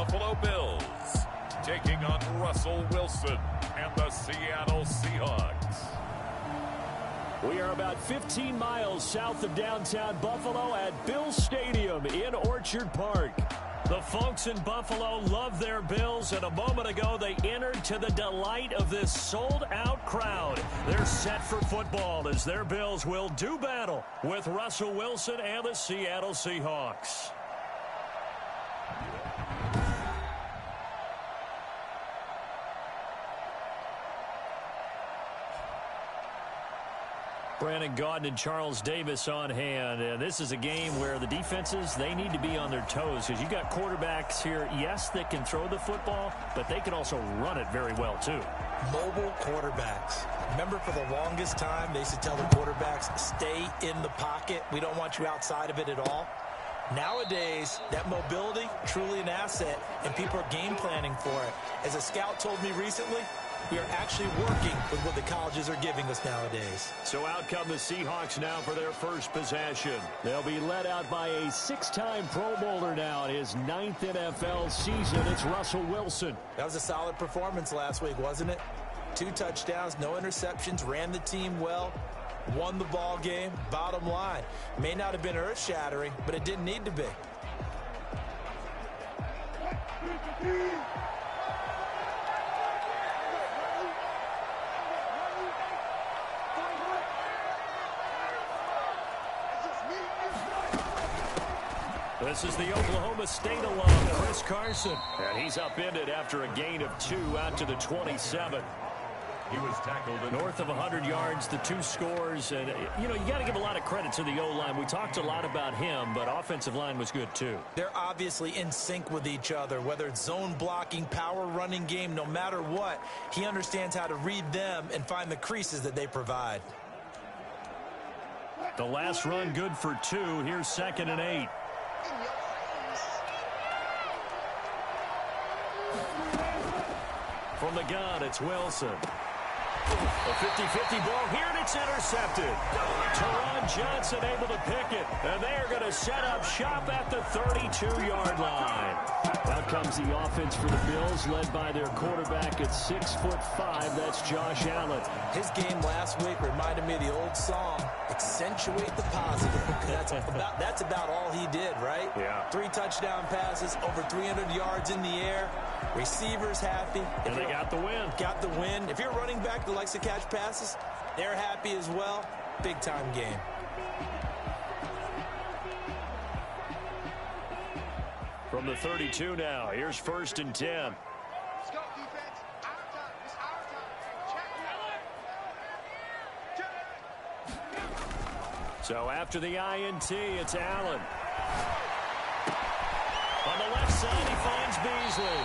Buffalo Bills taking on Russell Wilson and the Seattle Seahawks. We are about 15 miles south of downtown Buffalo at Bills Stadium in Orchard Park. The folks in Buffalo love their Bills, and a moment ago they entered to the delight of this sold-out crowd. They're set for football as their Bills will do battle with Russell Wilson and the Seattle Seahawks. Brandon Gaudin and Charles Davis on hand. And this is a game where the defenses, they need to be on their toes because you've got quarterbacks here, yes, that can throw the football, but they can also run it very well, too. Mobile quarterbacks. Remember, for the longest time, they used to tell the quarterbacks, stay in the pocket. We don't want you outside of it at all. Nowadays, that mobility, truly an asset, and people are game planning for it. As a scout told me recently, we are actually working with what the colleges are giving us nowadays. So out come the Seahawks now for their first possession. They'll be led out by a six-time Pro Bowler now in his 9th NFL season. It's Russell Wilson. That was a solid performance last week, wasn't it? 2 touchdowns, no interceptions, ran the team well, won the ball game. Bottom line, may not have been earth-shattering, but it didn't need to be. This is the Oklahoma State alum, Chris Carson. And he's upended after a gain of 2 out to the 27. He was tackled north of 100 yards, the 2 scores. And, you know, you got to give a lot of credit to the O-line. We talked a lot about him, but offensive line was good, too. They're obviously in sync with each other, whether it's zone blocking, power running game, no matter what. He understands how to read them and find the creases that they provide. The last run good for 2. Here's 2nd and 8. From the gun, it's Wilson. A 50-50 ball here, and it's intercepted. Teron Johnson able to pick it, and they are going to set up shop at the 32-yard line. Out comes the offense for the Bills, led by their quarterback at 6'5". That's Josh Allen. His game last week reminded me of the old song, accentuate the positive. That's about all he did, right? Yeah. 3 touchdown passes, over 300 yards in the air. Receivers happy. And they got the win. Got the win. If you're running back that likes to catch passes, they're happy as well. Big-time game. From the 32 now, here's 1st and 10. Let's go, defense. Our time. It's our time. Check. So after the INT, it's Allen. On the left side, he finds Beasley.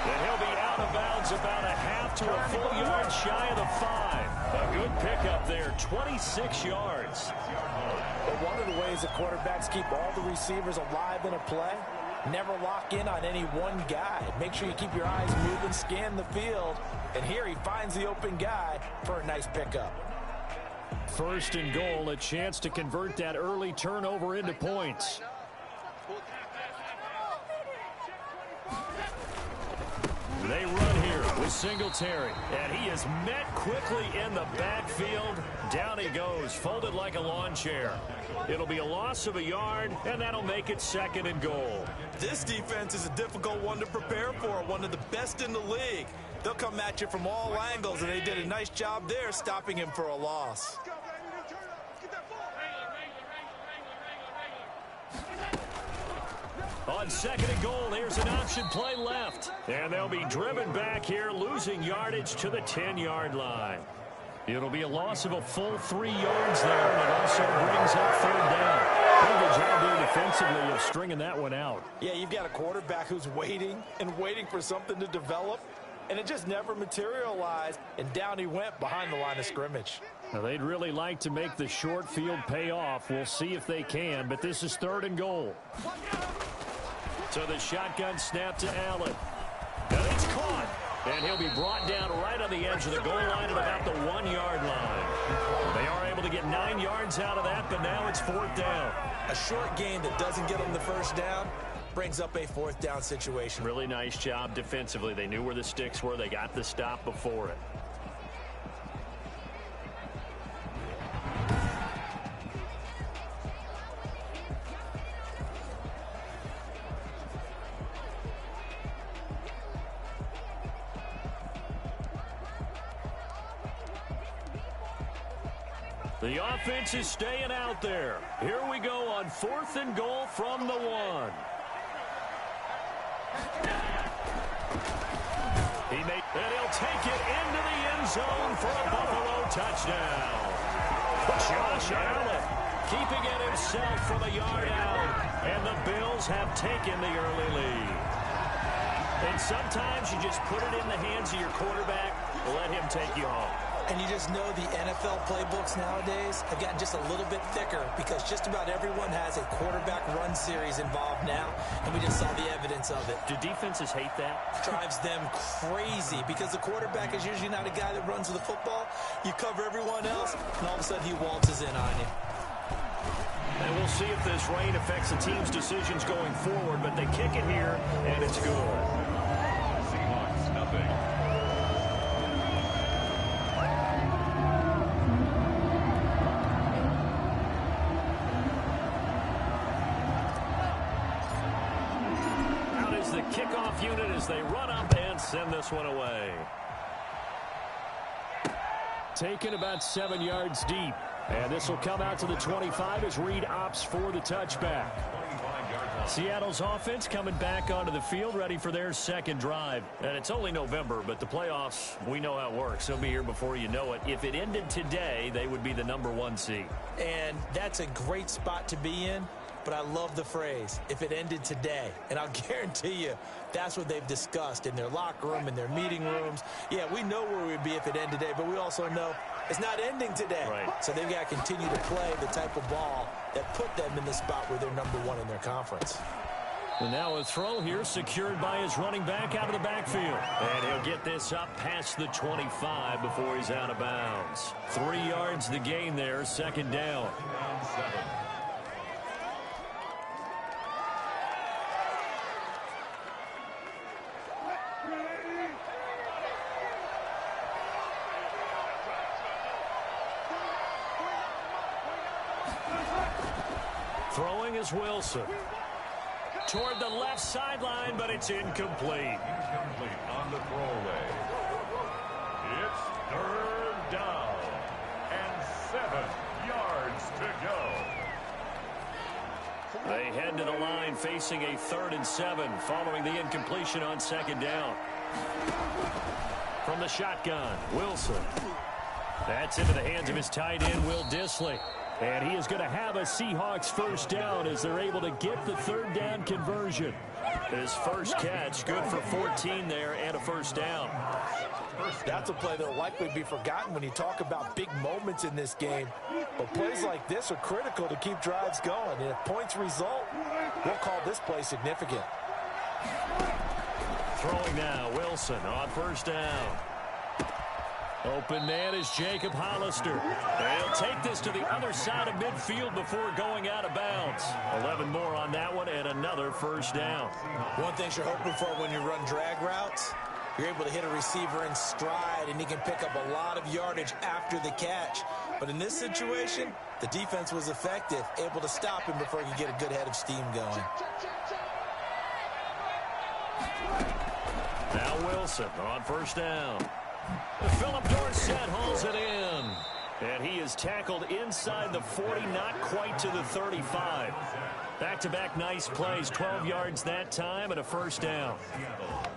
And he'll be out of bounds about a half to a full yard shy of the 5. A good pickup there, 26 yards. But one of the ways the quarterbacks keep all the receivers alive in a play, never lock in on any one guy. Make sure you keep your eyes moving, scan the field. And here he finds the open guy for a nice pickup. 1st and goal, a chance to convert that early turnover into points. They run here with Singletary, and he is met quickly in the backfield. Down he goes, folded like a lawn chair. It'll be a loss of a yard, and that'll make it 2nd and goal. This defense is a difficult one to prepare for, one of the best in the league. They'll come at you from all angles, and they did a nice job there stopping him for a loss. On 2nd and goal, here's an option play left. And they'll be driven back here, losing yardage to the 10-yard line. It'll be a loss of a full 3 yards there, and it also brings up 3rd down. Pretty good job there defensively of stringing that one out. Yeah, you've got a quarterback who's waiting and waiting for something to develop, and it just never materialized, and down he went behind the line of scrimmage. Now, they'd really like to make the short field pay off. We'll see if they can, but this is 3rd and goal. So the shotgun snap to Allen. And it's caught. And he'll be brought down right on the edge of the goal line at about the 1-yard line. They are able to get 9 yards out of that, but now it's 4th down. A short game that doesn't get them the 1st down, brings up a fourth down situation. Really nice job defensively. They knew where the sticks were. They got the stop before it. The offense is staying out there. Here we go on 4th and goal from the 1. And he'll take it into the end zone for a Buffalo touchdown. Josh Allen keeping it himself from a yard out. And the Bills have taken the early lead. And sometimes you just put it in the hands of your quarterback, let him take you home. And you just know the NFL playbooks nowadays have gotten just a little bit thicker because just about everyone has a quarterback run series involved now, and we just saw the evidence of it. Do defenses hate that? Drives them crazy because the quarterback is usually not a guy that runs with the football. You cover everyone else, and all of a sudden he waltzes in on you. And we'll see if this rain affects the team's decisions going forward, but they kick it here, and it's good. Seahawks, nothing. The kickoff unit as they run up and send this one away. Taken about 7 yards deep. And this will come out to the 25 as Reed opts for the touchback. Seattle's offense coming back onto the field, ready for their second drive. And it's only November, but the playoffs, we know how it works. They'll be here before you know it. If it ended today, they would be the #1 seed. And that's a great spot to be in. But I love the phrase, if it ended today. And I'll guarantee you, that's what they've discussed in their locker room, in their meeting rooms. Yeah, we know where we'd be if it ended today, but we also know it's not ending today. Right. So they've got to continue to play the type of ball that put them in the spot where they're #1 in their conference. And now a throw here secured by his running back out of the backfield. And he'll get this up past the 25 before he's out of bounds. 3 yards the gain there, second down. Throwing is Wilson. Toward the left sideline, but it's incomplete. Incomplete on the throwaway. It's 3rd down and 7 yards to go. They head to the line facing a 3rd and 7 following the incompletion on second down. From the shotgun, Wilson. That's into the hands of his tight end, Will Dissly. And he is going to have a Seahawks first down as they're able to get the 3rd down conversion. His first catch, good for 14 there and a first down. That's a play that will likely be forgotten when you talk about big moments in this game. But plays like this are critical to keep drives going. And if points result, we'll call this play significant. Throwing now, Wilson on first down. Open man is Jacob Hollister. They'll take this to the other side of midfield before going out of bounds. 11 more on that one and another first down. One thing you're hoping for when you run drag routes, you're able to hit a receiver in stride and he can pick up a lot of yardage after the catch. But in this situation, the defense was effective, able to stop him before he could get a good head of steam going. Now Wilson on first down. Philip Dorsett hauls it in. And he is tackled inside the 40, not quite to the 35. Back-to-back nice plays, 12 yards that time and a first down.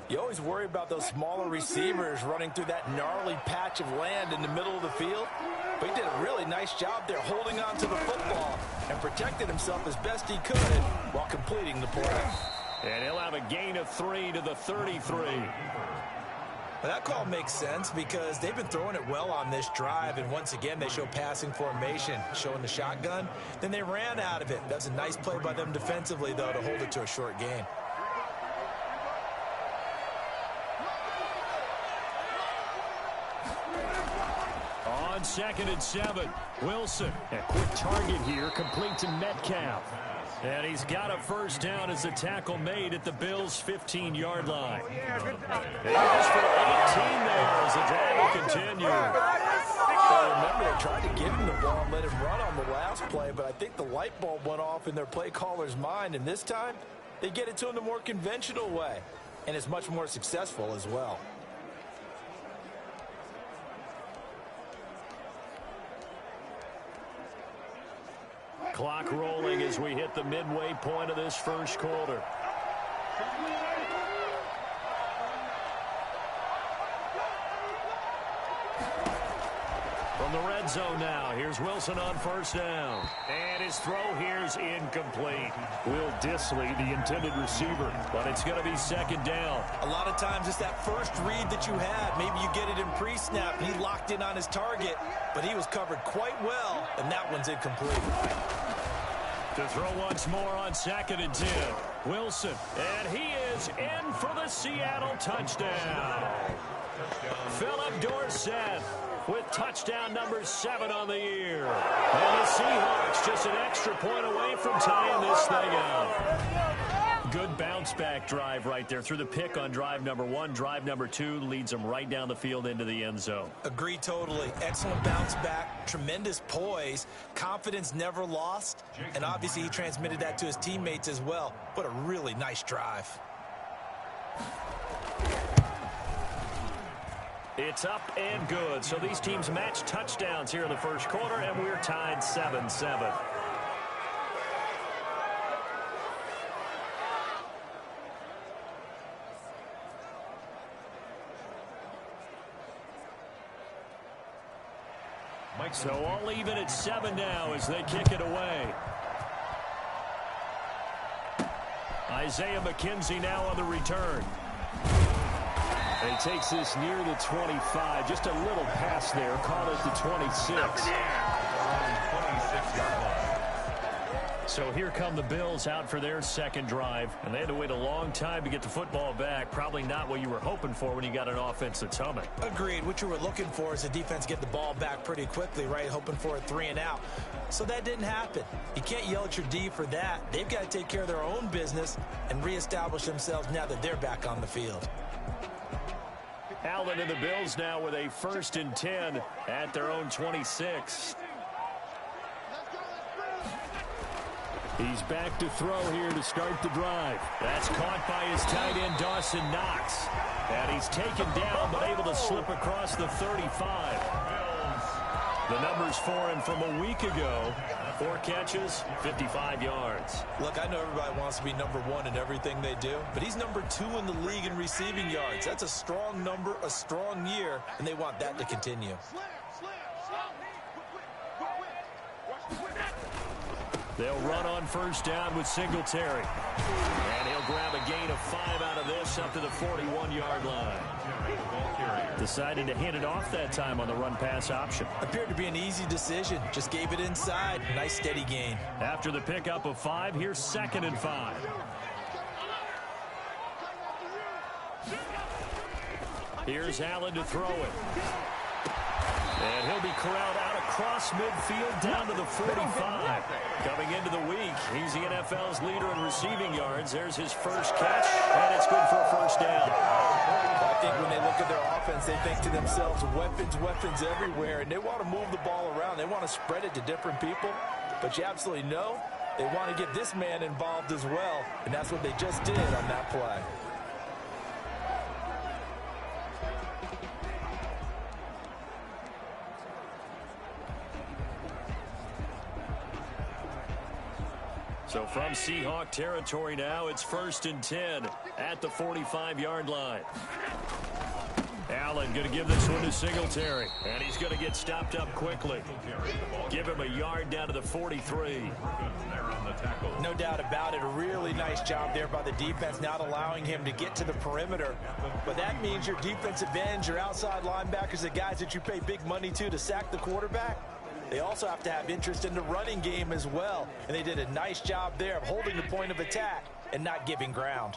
You always worry about those smaller receivers running through that gnarly patch of land in the middle of the field. But he did a really nice job there holding on to the football and protected himself as best he could while completing the play. And he'll have a gain of 3 to the 33. Well, that call makes sense because they've been throwing it well on this drive, and once again they show passing formation, showing the shotgun. Then they ran out of it. That's a nice play by them defensively, though, to hold it to a short gain. On 2nd and 7, Wilson. A quick target here, complete to Metcalf. And he's got a first down as the tackle made at the Bills' 15-yard line. It goes for 18 there as the drive will continue. Remember, they tried to give him the ball and let him run on the last play, but I think the light bulb went off in their play caller's mind, and this time they get it to him the more conventional way, and it's much more successful as well. Clock rolling as we hit the midway point of this first quarter. From the red zone now, here's Wilson on first down. And his throw here's incomplete. Will Disley, the intended receiver, but it's going to be second down. A lot of times it's that first read that you had. Maybe you get it in pre-snap, and he locked in on his target, but he was covered quite well, and that one's incomplete. To throw once more on second and 10. Wilson, and he is in for the Seattle touchdown. Philip Dorsett with touchdown number 7 on the year. And the Seahawks just an extra point away from tying this thing out. Good bounce-back drive right there through the pick on drive number 1. Drive number 2 leads them right down the field into the end zone. Agree totally. Excellent bounce back, tremendous poise, confidence never lost, and obviously he transmitted that to his teammates as well. What a really nice drive. It's up and good. So these teams match touchdowns here in the first quarter, and we're tied 7-7. So all even at 7 now as they kick it away. Isaiah McKenzie now on the return. And he takes this near the 25. Just a little pass there. Caught at the 26. So here come the Bills out for their second drive. And they had to wait a long time to get the football back. Probably not what you were hoping for when you got an offense that's humming. Agreed. What you were looking for is the defense get the ball back pretty quickly, right? Hoping for a 3 and out. So that didn't happen. You can't yell at your D for that. They've got to take care of their own business and reestablish themselves now that they're back on the field. Allen and the Bills now with a 1st and 10 at their own 26. He's back to throw here to start the drive. That's caught by his tight end, Dawson Knox. And he's taken down, but able to slip across the 35. The numbers for him from a week ago. 4 catches, 55 yards. Look, I know everybody wants to be number 1 in everything they do, but he's number 2 in the league in receiving yards. That's a strong number, a strong year, and they want that to continue. They'll run on first down with Singletary. And he'll grab a gain of 5 out of this up to the 41-yard line. Decided to hand it off that time on the run-pass option. Appeared to be an easy decision. Just gave it inside. Nice steady gain. After the pickup of 5, here's 2nd and 5. Here's Allen to throw it. And he'll be corralled out across midfield down to the 45. Coming into the week, he's the NFL's leader in receiving yards. There's his first catch, and it's good for a first down. I think when they look at their offense, they think to themselves, weapons, weapons everywhere, and they want to move the ball around. They want to spread it to different people, but you absolutely know they want to get this man involved as well, and that's what they just did on that play. So from Seahawk territory now, it's 1st and 10 at the 45-yard line. Allen going to give this one to Singletary, and he's going to get stopped up quickly. Give him a yard down to the 43. No doubt about it. A really nice job there by the defense, not allowing him to get to the perimeter. But that means your defensive ends, your outside linebackers, the guys that you pay big money to sack the quarterback, they also have to have interest in the running game as well. And they did a nice job there of holding the point of attack and not giving ground.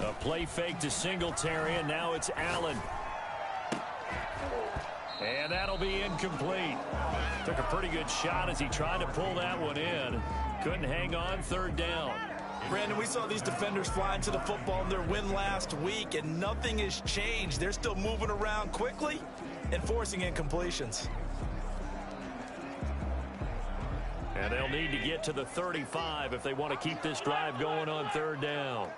A play fake to Singletary, and now it's Allen. And that'll be incomplete. Took a pretty good shot as he tried to pull that one in. Couldn't hang on, third down. Brandon, we saw these defenders fly into the football in their win last week, and nothing has changed. They're still moving around quickly and forcing incompletions. And they'll need to get to the 35 if they want to keep this drive going on third down.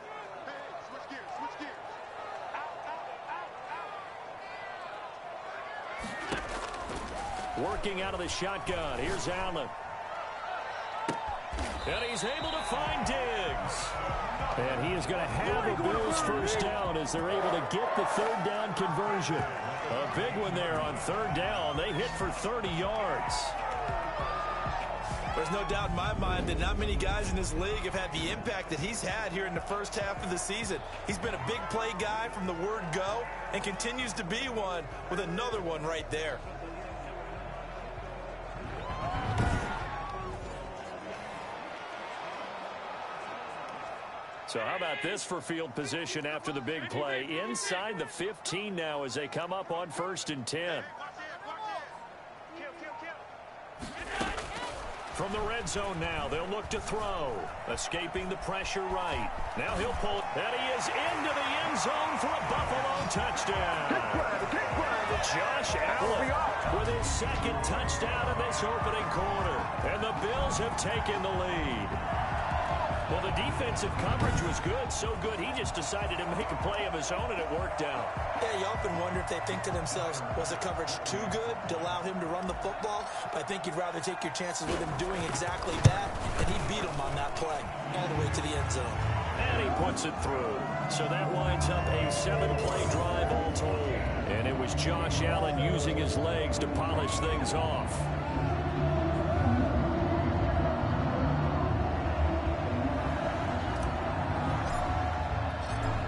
Working out of the shotgun. Here's Allen. And he's able to find Diggs. And he is going to have the Bills first down as they're able to get the third down conversion. A big one there on third down. They hit for 30 yards. There's no doubt in my mind that not many guys in this league have had the impact that he's had here in the first half of the season. He's been a big play guy from the word go and continues to be one with another one right there. So how about this for field position after the big play? Inside the 15 now as they come up on 1st and 10. From the red zone now, they'll look to throw. Escaping the pressure right. Now he'll pull it. And he is into the end zone for a Buffalo touchdown. Josh Allen with his second touchdown in this opening quarter. And the Bills have taken the lead. Well, the defensive coverage was good, so good he just decided to make a play of his own, and it worked out. Yeah, you often wonder if they think to themselves, was the coverage too good to allow him to run the football? But I think you'd rather take your chances with him doing exactly that, and he beat him on that play all the way to the end zone. And he puts it through. So that winds up a 7-play drive all told. And it was Josh Allen using his legs to polish things off.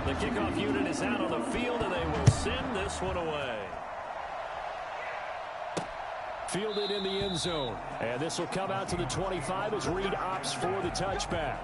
The kickoff unit is out on the field, and they will send this one away. Fielded in the end zone. And this will come out to the 25 as Reed opts for the touchback.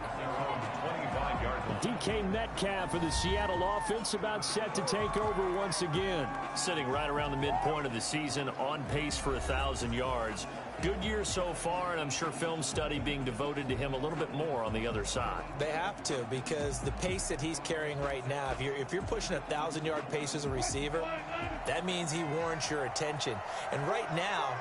DK Metcalf for the Seattle offense about set to take over once again. Sitting right around the midpoint of the season, on pace for 1,000 yards. Good year so far, and I'm sure film study being devoted to him a little bit more on the other side. They have to, because the pace that he's carrying right now, if you're pushing 1,000-yard pace as a receiver, that means he warrants your attention. And right now,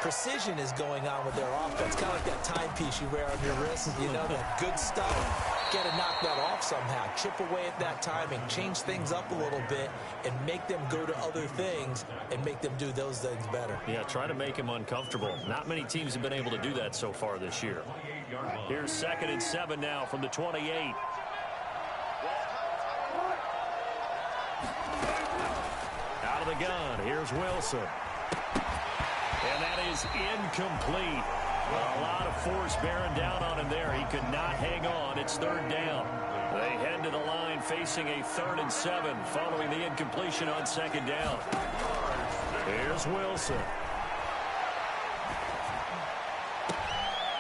precision is going on with their offense, kind of like that timepiece you wear on your wrist, you know, that good stuff. Got to knock that off somehow, chip away at that timing, change things up a little bit, and make them go to other things and make them do those things better. Yeah, try to make him uncomfortable. Not many teams have been able to do that so far this year. Here's 2nd and 7 now from the 28. Out of the gun, here's Wilson. And that is incomplete. Well, a lot of force bearing down on him there. He could not hang on. It's 3rd down. They head to the line facing a 3rd and 7 following the incompletion on 2nd down. Here's Wilson.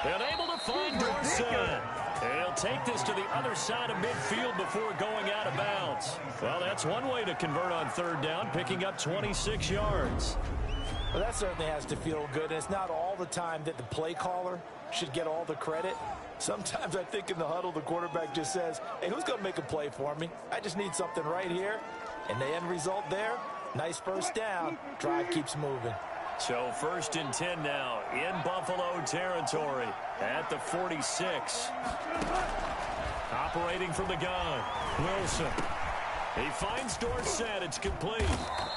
And able to find Dorsett. He'll take this to the other side of midfield before going out of bounds. Well, that's one way to convert on 3rd down, picking up 26 yards. Well, that certainly has to feel good, and it's not all the time that the play caller should get all the credit. Sometimes I think in the huddle, the quarterback just says, hey, who's going to make a play for me? I just need something right here. And the end result there, nice first down. Drive keeps moving. So 1st and 10 now in Buffalo territory at the 46. Operating from the gun, Wilson. He finds Dorsett. It's complete.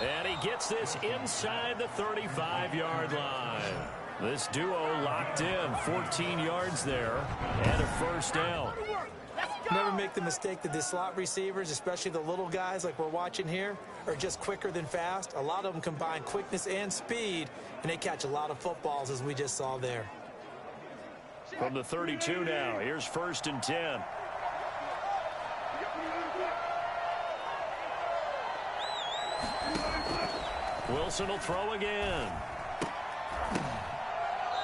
And he gets this inside the 35-yard line. This duo locked in. 14 yards there and a first down. Never make the mistake that the slot receivers, especially the little guys like we're watching here, are just quicker than fast. A lot of them combine quickness and speed, and they catch a lot of footballs, as we just saw there. From the 32 now, here's 1st and 10. Wilson will throw again.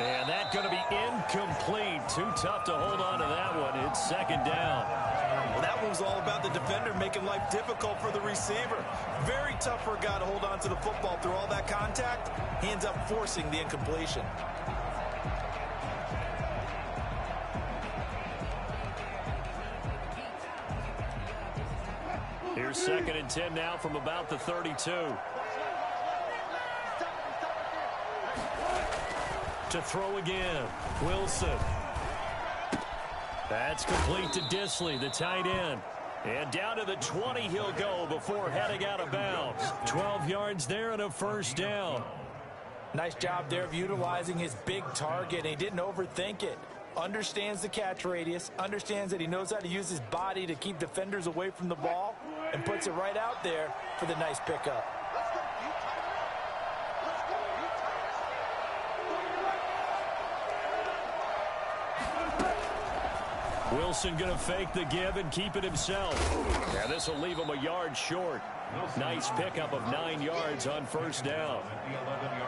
And that's going to be incomplete. Too tough to hold on to that one. It's 2nd down. Well, that That one was all about the defender making life difficult for the receiver. Very tough for a guy to hold on to the football through all that contact. He ends up forcing the incompletion. Here's 2nd and 10 now from about the 32. To throw again, Wilson. That's complete to Disley, the tight end. And down to the 20 he'll go before heading out of bounds. 12 yards there and a first down. Nice job there of utilizing his big target. He didn't overthink it. Understands the catch radius, understands that he knows how to use his body to keep defenders away from the ball, and puts it right out there for the nice pickup. Wilson going to fake the give and keep it himself. Yeah, this will leave him a yard short. Nice pickup of 9 yards on first down.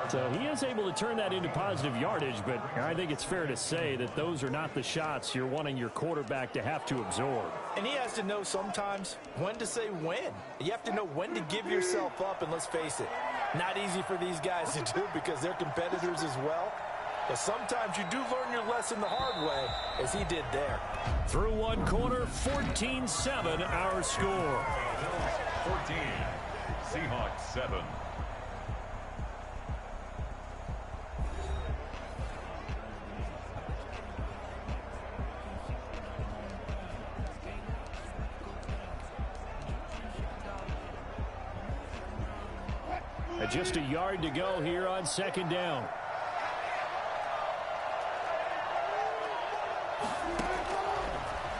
So he is able to turn that into positive yardage, but I think it's fair to say that those are not the shots you're wanting your quarterback to have to absorb. And he has to know sometimes when to say when. You have to know when to give yourself up, and let's face it, not easy for these guys to do because they're competitors as well. But sometimes you do learn your lesson the hard way, as he did there. Through one quarter, 14-7 our score. 14, Seahawks 7. Just a yard to go here on 2nd down.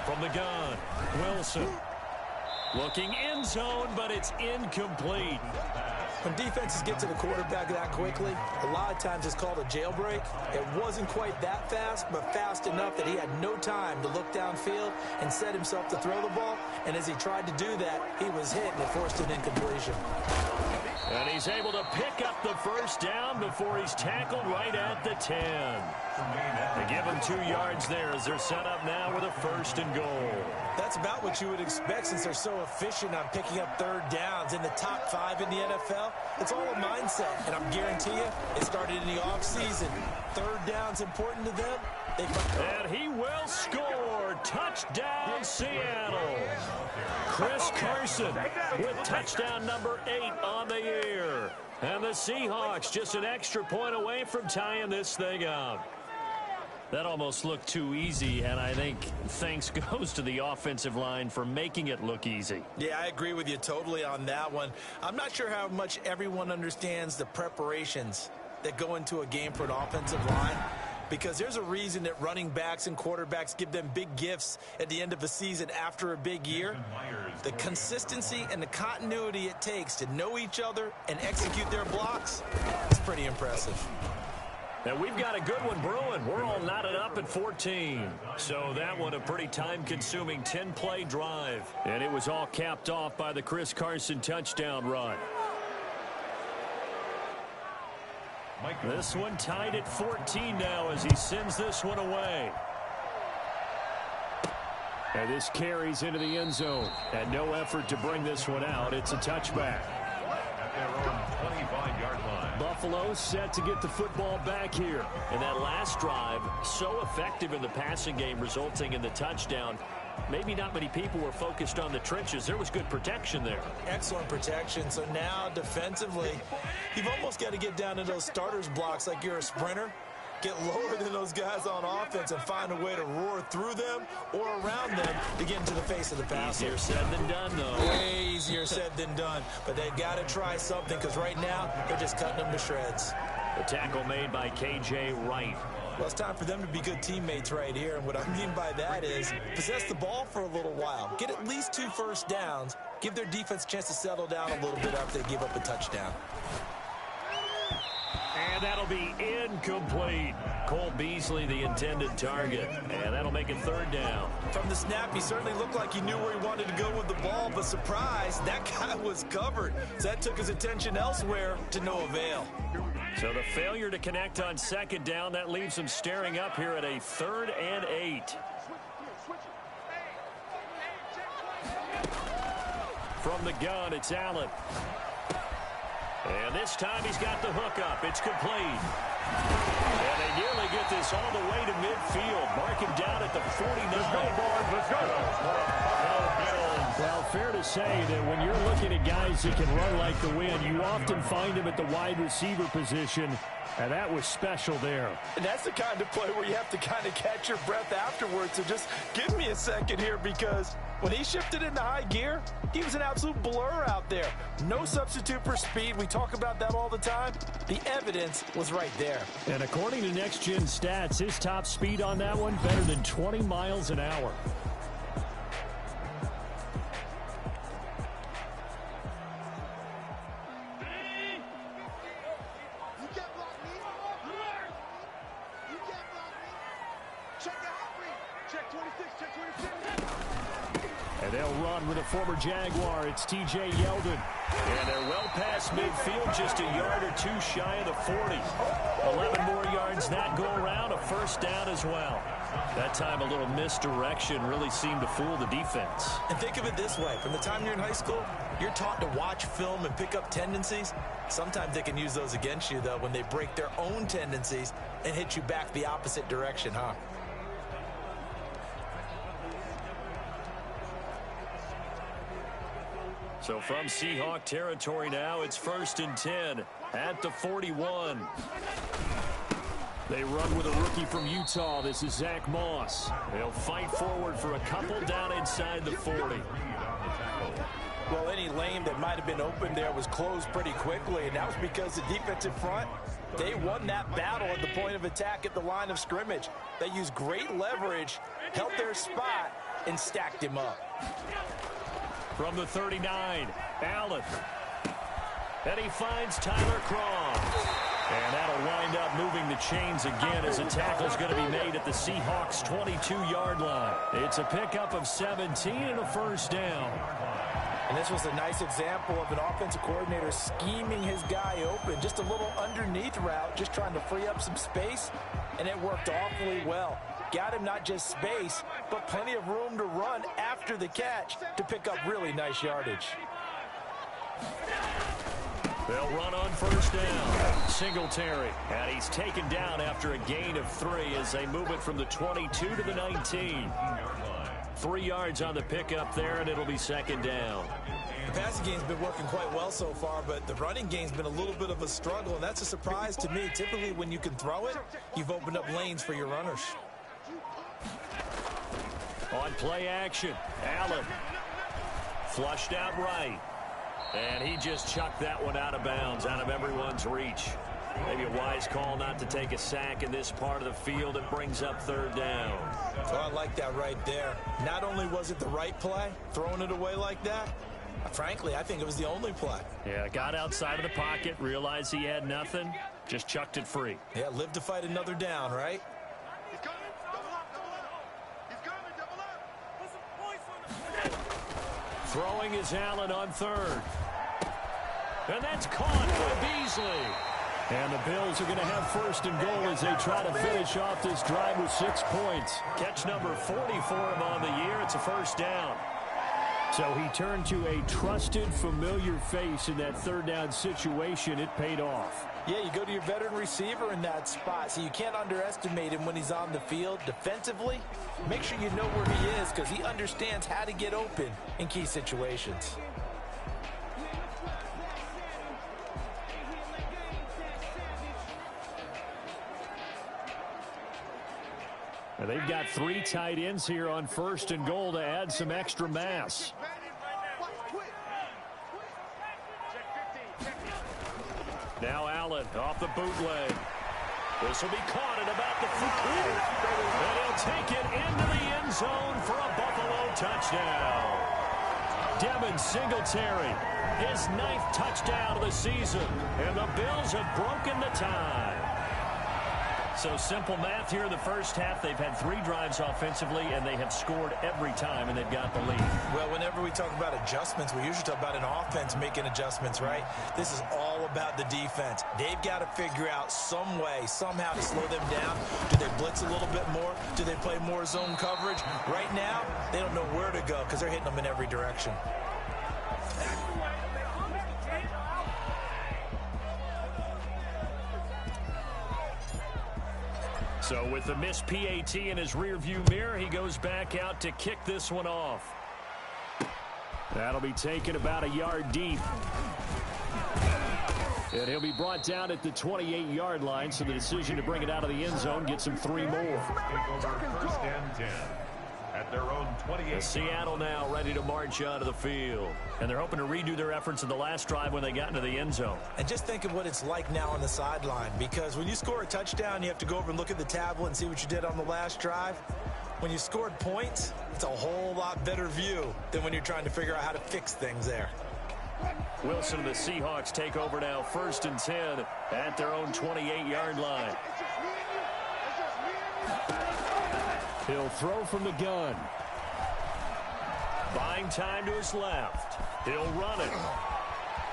From the gun, Wilson. Looking end zone, but it's incomplete. When defenses get to the quarterback that quickly, a lot of times it's called a jailbreak. It wasn't quite that fast, but fast enough that he had no time to look downfield and set himself to throw the ball. And as he tried to do that, he was hit and it forced an incompletion. And he's able to pick up the first down before he's tackled right at the 10. They give him 2 yards there as they're set up now with a 1st and goal. That's about what you would expect since they're so efficient on picking up 3rd downs. In the top 5 in the NFL, it's all a mindset. And I'm guarantee you, it started in the offseason. 3rd down's important to them. And he will score. Touchdown, Seattle. Chris Carson with touchdown number 8 on the year. And the Seahawks just an extra point away from tying this thing up. That almost looked too easy, and I think thanks goes to the offensive line for making it look easy. Yeah, I agree with you totally on that one. I'm not sure how much everyone understands the preparations that go into a game for an offensive line, because there's a reason that running backs and quarterbacks give them big gifts at the end of the season after a big year. The consistency and the continuity it takes to know each other and execute their blocks is pretty impressive. And we've got a good one brewing. We're all knotted up at 14. So that one a pretty time-consuming 10-play drive. And it was all capped off by the Chris Carson touchdown run. This one tied at 14 now as he sends this one away. And this carries into the end zone. And no effort to bring this one out. It's a touchback. At their own 25-yard line. Buffalo set to get the football back here. And that last drive, so effective in the passing game, resulting in the touchdown. Maybe not many people were focused on the trenches. There was good protection there. Excellent protection. So now defensively, you've almost got to get down to those starters blocks like you're a sprinter. Get lower than those guys on offense and find a way to roar through them or around them to get into the face of the passer. Easier said than done, though. Way easier said than done. But they've got to try something because right now they're just cutting them to shreds. The tackle made by K.J. Wright. Well, it's time for them to be good teammates right here. And what I mean by that is possess the ball for a little while. Get at least 2 first downs. Give their defense a chance to settle down a little bit after they give up a touchdown. And that'll be incomplete. Cole Beasley, the intended target. And that'll make it 3rd down. From the snap, he certainly looked like he knew where he wanted to go with the ball. But surprise, that guy was covered. So that took his attention elsewhere to no avail. So the failure to connect on 2nd down, that leaves him staring up here at a 3rd and 8. From the gun, it's Allen. And this time he's got the hook up. It's complete. And they nearly get this all the way to midfield. Mark him down at the 49. Let's go, boys. Let's go. Well, fair to say that when you're looking at guys that can run like the wind, you often find them at the wide receiver position. And that was special there. And that's the kind of play where you have to kind of catch your breath afterwards. So just give me a second here, because when he shifted into high gear, he was an absolute blur out there. No substitute for speed. We talk about that all the time. The evidence was right there. And according to Next Gen Stats, his top speed on that one better than 20 miles an hour. And they'll run with a former Jaguar. It's T.J. Yeldon. And they're well past midfield, just a yard or two shy of the 40. 11 more yards that go around, a first down as well. That time a little misdirection really seemed to fool the defense. And think of it this way. From the time you're in high school, you're taught to watch film and pick up tendencies. Sometimes they can use those against you, though, when they break their own tendencies and hit you back the opposite direction, huh? So from Seahawk territory now, it's 1st and 10 at the 41. They run with a rookie from Utah. This is Zach Moss. They'll fight forward for a couple down inside the 40. Well, any lane that might have been open there was closed pretty quickly, and that was because the defensive front, they won that battle at the point of attack at the line of scrimmage. They used great leverage, held their spot, and stacked him up. From the 39, Allen. And he finds Tyler Cron. And that'll wind up moving the chains again as a tackle's going to be made at the Seahawks' 22-yard line. It's a pickup of 17 and a first down. And this was a nice example of an offensive coordinator scheming his guy open. Just a little underneath route, just trying to free up some space, and it worked awfully well. Got him not just space, but plenty of room to run after the catch to pick up really nice yardage. They'll run on first down. Singletary. And he's taken down after a gain of 3 as they move it from the 22 to the 19. 3 yards on the pickup there, and it'll be second down. The passing game's been working quite well so far, but the running game's been a little bit of a struggle, and that's a surprise to me. Typically, when you can throw it, you've opened up lanes for your runners. On play action, Allen. Flushed out right. And he just chucked that one out of bounds, out of everyone's reach. Maybe a wise call not to take a sack in this part of the field. It brings up third down. Oh, I like that right there. Not only was it the right play, throwing it away like that, frankly, I think it was the only play. Yeah, got outside of the pocket, realized he had nothing, just chucked it free. Yeah, live to fight another down, right? He's coming. Double up. Double up. He's coming. Double up. Put some points on the Throwing is Allen on third. And that's caught by Beasley. And the Bills are going to have first and goal as they try to finish off this drive with 6 points. Catch number 40 for him on the year. It's a first down. So he turned to a trusted, familiar face in that third down situation. It paid off. Yeah, you go to your veteran receiver in that spot, so you can't underestimate him when he's on the field. Defensively, make sure you know where he is because he understands how to get open in key situations. Now they've got 3 tight ends here on first and goal to add some extra mass. Now Allen off the bootleg. This will be caught at about the 5. And he'll take it into the end zone for a Buffalo touchdown. Devin Singletary, his 9th touchdown of the season. And the Bills have broken the tie. So simple math here in the first half. They've had 3 drives offensively, and they have scored every time, and they've got the lead. Well, whenever we talk about adjustments, we usually talk about an offense making adjustments, right? This is all about the defense. They've got to figure out some way, somehow to slow them down. Do they blitz a little bit more? Do they play more zone coverage? Right now, they don't know where to go because they're hitting them in every direction. So with the missed PAT in his rearview mirror, he goes back out to kick this one off. That'll be taken about a yard deep. And he'll be brought down at the 28-yard line, so the decision to bring it out of the end zone gets him 3 more. Take over first and 10 at their own 28. Seattle now ready to march out of the field. And they're hoping to redo their efforts in the last drive when they got into the end zone. And just think of what it's like now on the sideline, because when you score a touchdown, you have to go over and look at the tablet and see what you did on the last drive. When you scored points, it's a whole lot better view than when you're trying to figure out how to fix things there. Wilson and the Seahawks take over now, first and 10 at their own 28-yard line. He'll throw from the gun. Buying time to his left. He'll run it.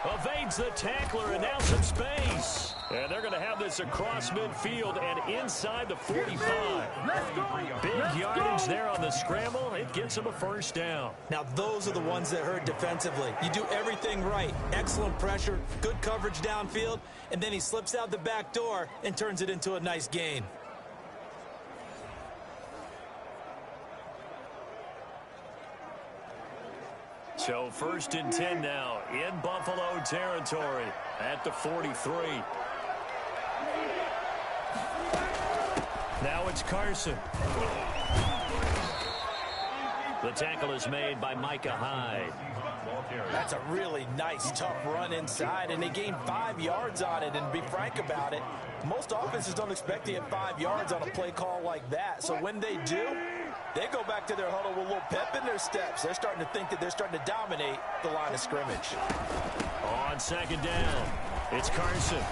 Evades the tackler, and now some space. And they're going to have this across midfield and inside the 45. Big yardage there on the scramble. It gets him a first down. Now, those are the ones that hurt defensively. You do everything right. Excellent pressure, good coverage downfield, and then he slips out the back door and turns it into a nice gain. So first and 10 now in Buffalo territory at the 43. Now it's Carson. The tackle is made by Micah Hyde. That's a really nice, tough run inside, and they gained 5 yards on it. And to be frank about it, most offenses don't expect to get 5 yards on a play call like that. So when they do, they go back to their huddle with a little pep in their steps. They're starting to think that they're starting to dominate the line of scrimmage. On second down, it's Carson.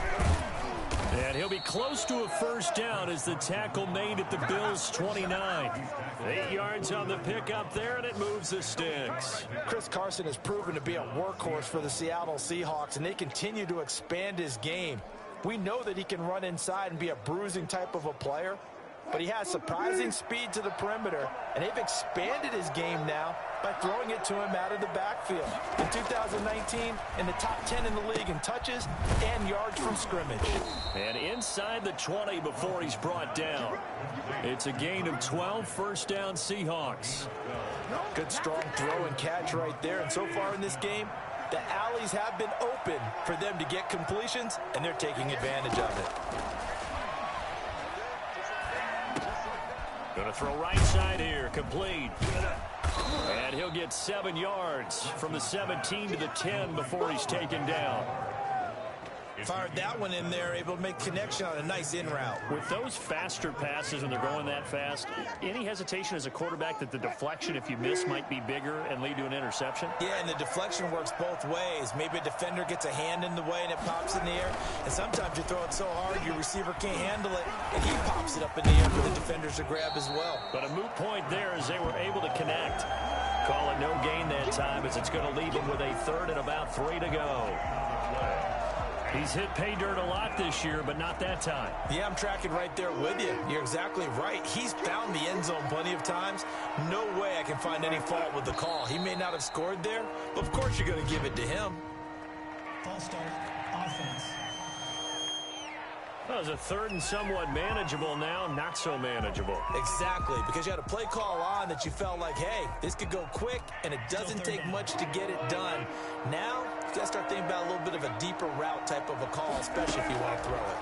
And he'll be close to a first down as the tackle made at the Bills' 29. 8 yards on the pickup there, and it moves the sticks. Chris Carson has proven to be a workhorse for the Seattle Seahawks, and they continue to expand his game. We know that he can run inside and be a bruising type of a player, but he has surprising speed to the perimeter, and they've expanded his game now by throwing it to him out of the backfield. In 2019, in the top 10 in the league in touches and yards from scrimmage. And inside the 20 before he's brought down. It's a gain of 12, first down Seahawks. Good strong throw and catch right there, and so far in this game, the alleys have been open for them to get completions, and they're taking advantage of it. Going to throw right side here, complete. And he'll get 7 yards from the 17 to the 10 before he's taken down. Fired that one in there, able to make connection on a nice in route. With those faster passes when they're going that fast, any hesitation as a quarterback that the deflection, if you miss, might be bigger and lead to an interception? Yeah, and the deflection works both ways. Maybe a defender gets a hand in the way and it pops in the air. And sometimes you throw it so hard your receiver can't handle it, and he pops it up in the air for the defenders to grab as well. But a moot point there as they were able to connect. Call it no gain that time as it's going to leave him with a third and about 3 to go. He's hit pay dirt a lot this year, but not that time. Yeah, I'm tracking right there with you. You're exactly right. He's found the end zone plenty of times. No way I can find any fault with the call. He may not have scored there, but of course you're going to give it to him. False start, offense. That was a third and somewhat manageable, now not so manageable. Exactly, because you had a play call on that you felt like, hey, this could go quick, and it doesn't take much to get it done. Now, you got to start thinking about a little bit of a deeper route type of a call, especially if you want to throw it.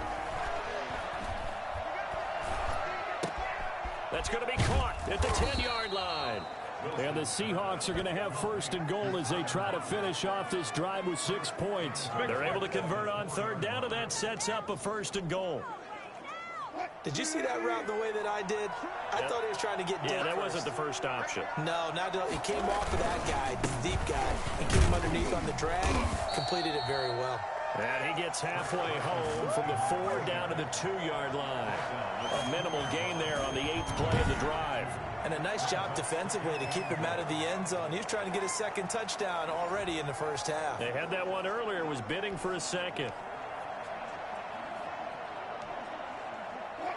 That's going to be caught at the 10-yard line. And the Seahawks are going to have first and goal as they try to finish off this drive with 6 points. They're able to convert on third down, and that sets up a first and goal. Did you see that route the way that I did? I thought he was trying to get deep. Yeah, that wasn't the first option. No, he came off of that guy, the deep guy, and came underneath on the drag, completed it very well. And he gets halfway home from the 4 down to the 2-yard line. A minimal gain there on the 8th play of the drive. And a nice job defensively to keep him out of the end zone. He was trying to get his second touchdown already in the first half. They had that one earlier, was bidding for a second.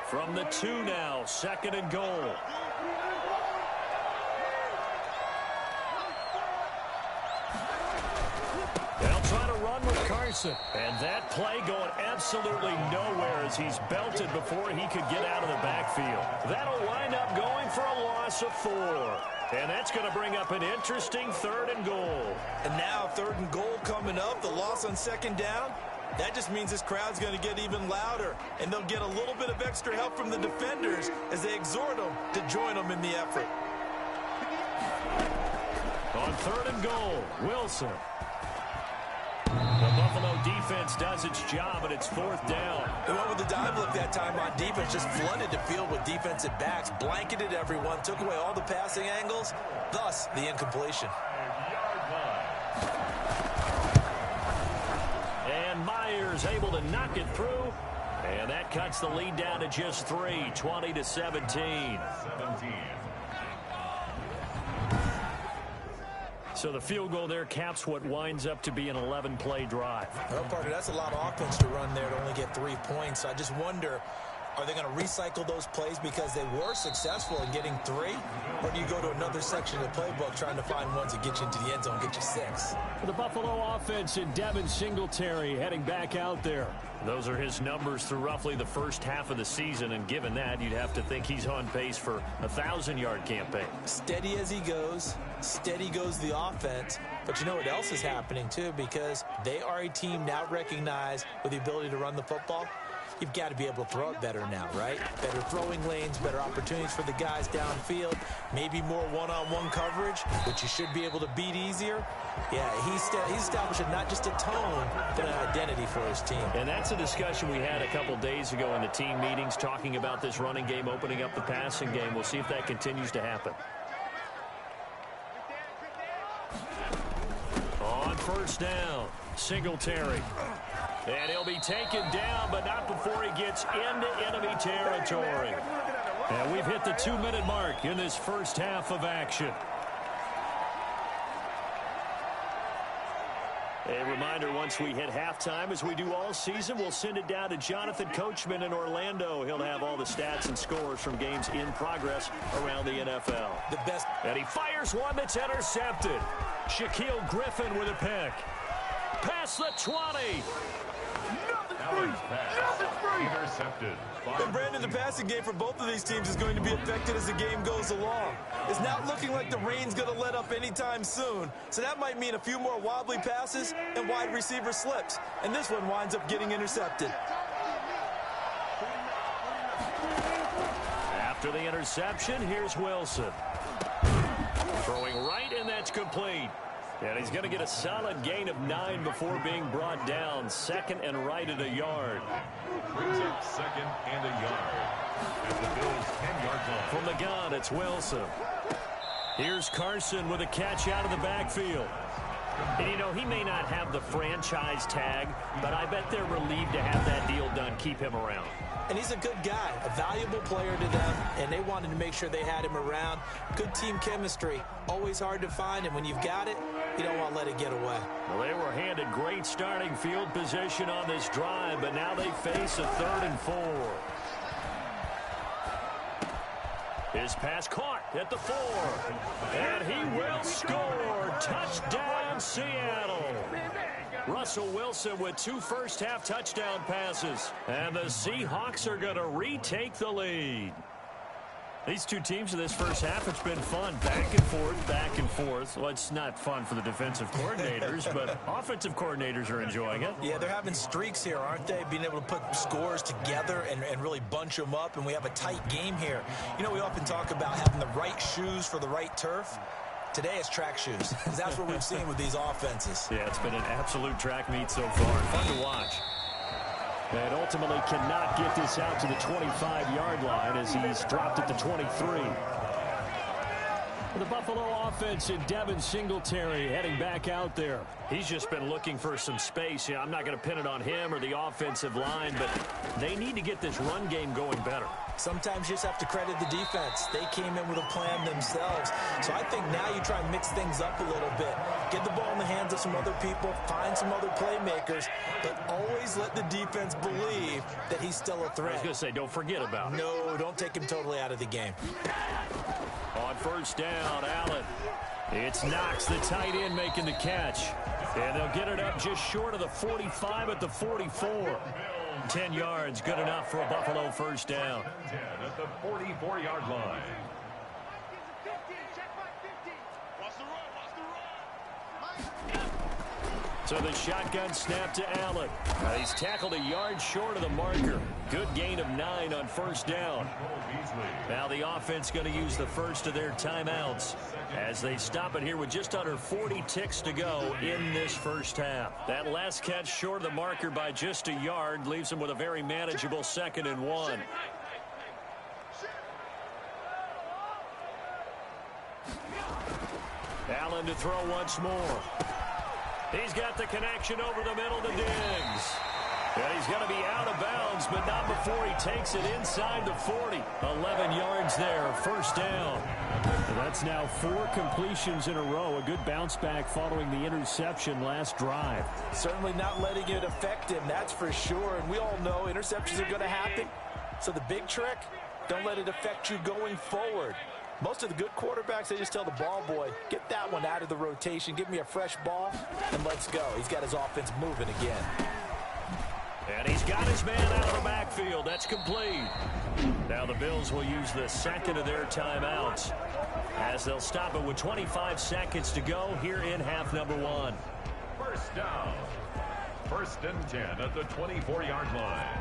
From the 2 now, second and goal. They'll try to run with Carson. Wilson. And that play going absolutely nowhere as he's belted before he could get out of the backfield. That'll wind up going for a loss of 4. And that's going to bring up an interesting 3rd and goal. And now 3rd and goal coming up, the loss on 2nd down. That just means this crowd's going to get even louder, and they'll get a little bit of extra help from the defenders as they exhort them to join them in the effort. On 3rd and goal, Wilson. The Buffalo defense does its job, and it's 4th down. They went with the dive look that time on defense, just flooded the field with defensive backs, blanketed everyone, took away all the passing angles, thus the incompletion. And Myers able to knock it through, and that cuts the lead down to just 3, 20-17. So the field goal there caps what winds up to be an 11-play drive. Well, partner, that's a lot of offense to run there to only get 3 points. So I just wonder, are they going to recycle those plays because they were successful in getting 3? Or do you go to another section of the playbook trying to find ones that get you into the end zone, get you 6? For the Buffalo offense, and Devin Singletary heading back out there. Those are his numbers through roughly the first half of the season, and given that, you'd have to think he's on pace for a 1,000-yard campaign. Steady as he goes, steady goes the offense. But you know what else is happening, too, because they are a team now recognized with the ability to run the football. You've got to be able to throw it better now, right? Better throwing lanes, better opportunities for the guys downfield, maybe more one-on-one coverage, which you should be able to beat easier. Yeah, he's establishing not just a tone, but an identity for his team. And that's a discussion we had a couple days ago in the team meetings, talking about this running game, opening up the passing game. We'll see if that continues to happen. On 1st down, Singletary. And he'll be taken down, but not before he gets into enemy territory. And we've hit the 2-minute mark in this first half of action. A reminder, once we hit halftime, as we do all season, we'll send it down to Jonathan Coachman in Orlando. He'll have all the stats and scores from games in progress around the NFL. The best. And he fires one that's intercepted. Shaquille Griffin with a pick. Past the 20. Intercepted. And Brandon, the passing game for both of these teams is going to be affected as the game goes along. It's not looking like the rain's going to let up anytime soon. So that might mean a few more wobbly passes and wide receiver slips. And this one winds up getting intercepted. After the interception, here's Wilson. Throwing right, and that's complete. And he's going to get a solid gain of 9 before being brought down. 2nd and right at a yard. Brings up 2nd and a yard. At the Bills' 10-yard line. From the gun, it's Wilson. Here's Carson with a catch out of the backfield. And, you know, he may not have the franchise tag, but I bet they're relieved to have that deal done, keep him around. And he's a good guy, a valuable player to them, and they wanted to make sure they had him around. Good team chemistry, always hard to find, and when you've got it, you don't want to let it get away. Well, they were handed great starting field position on this drive, but now they face a 3rd and 4. His pass caught at the 4, and he will score. Touchdown, Seattle. Russell Wilson with 2 first-half touchdown passes. And the Seahawks are going to retake the lead. These two teams in this first half, it's been fun. Back and forth, back and forth. Well, it's not fun for the defensive coordinators, but offensive coordinators are enjoying it. Yeah, they're having streaks here, aren't they? Being able to put scores together and really bunch them up, and we have a tight game here. You know, we often talk about having the right shoes for the right turf. Today it's track shoes, because that's what we've seen with these offenses. Yeah, it's been an absolute track meet so far. Fun to watch. And ultimately cannot get this out to the 25-yard line as he's dropped at the 23. For the Buffalo offense and Devin Singletary heading back out there. He's just been looking for some space. Yeah, I'm not going to pin it on him or the offensive line, but they need to get this run game going better. Sometimes you just have to credit the defense. They came in with a plan themselves. So I think now you try and mix things up a little bit. Get the ball in the hands of some other people, find some other playmakers, but always let the defense believe that he's still a threat. I was going to say, don't forget about it. No, don't take him totally out of the game. On 1st down, Allen. It's Knox, the tight end, making the catch. And they'll get it up just short of the 45 at the 44. 10 yards, good enough for a Buffalo first down. 10 at the 44-yard line. So the shotgun snap to Allen. He's tackled a yard short of the marker. Good gain of 9 on first down. Now the offense going to use the first of their timeouts as they stop it here with just under 40 ticks to go in this first half. That last catch short of the marker by just a yard leaves them with a very manageable 2nd and 1. Allen to throw once more. He's got the connection over the middle to Diggs. And he's going to be out of bounds, but not before he takes it inside the 40. 11 yards there, first down. And that's now 4 completions in a row. A good bounce back following the interception last drive. Certainly not letting it affect him, that's for sure. And we all know interceptions are going to happen. So the big trick, don't let it affect you going forward. Most of the good quarterbacks, they just tell the ball boy, get that one out of the rotation, give me a fresh ball, and let's go. He's got his offense moving again. And he's got his man out of the backfield. That's complete. Now the Bills will use the second of their timeouts as they'll stop it with 25 seconds to go here in half number 1. First down. 1st and 10 at the 24-yard line.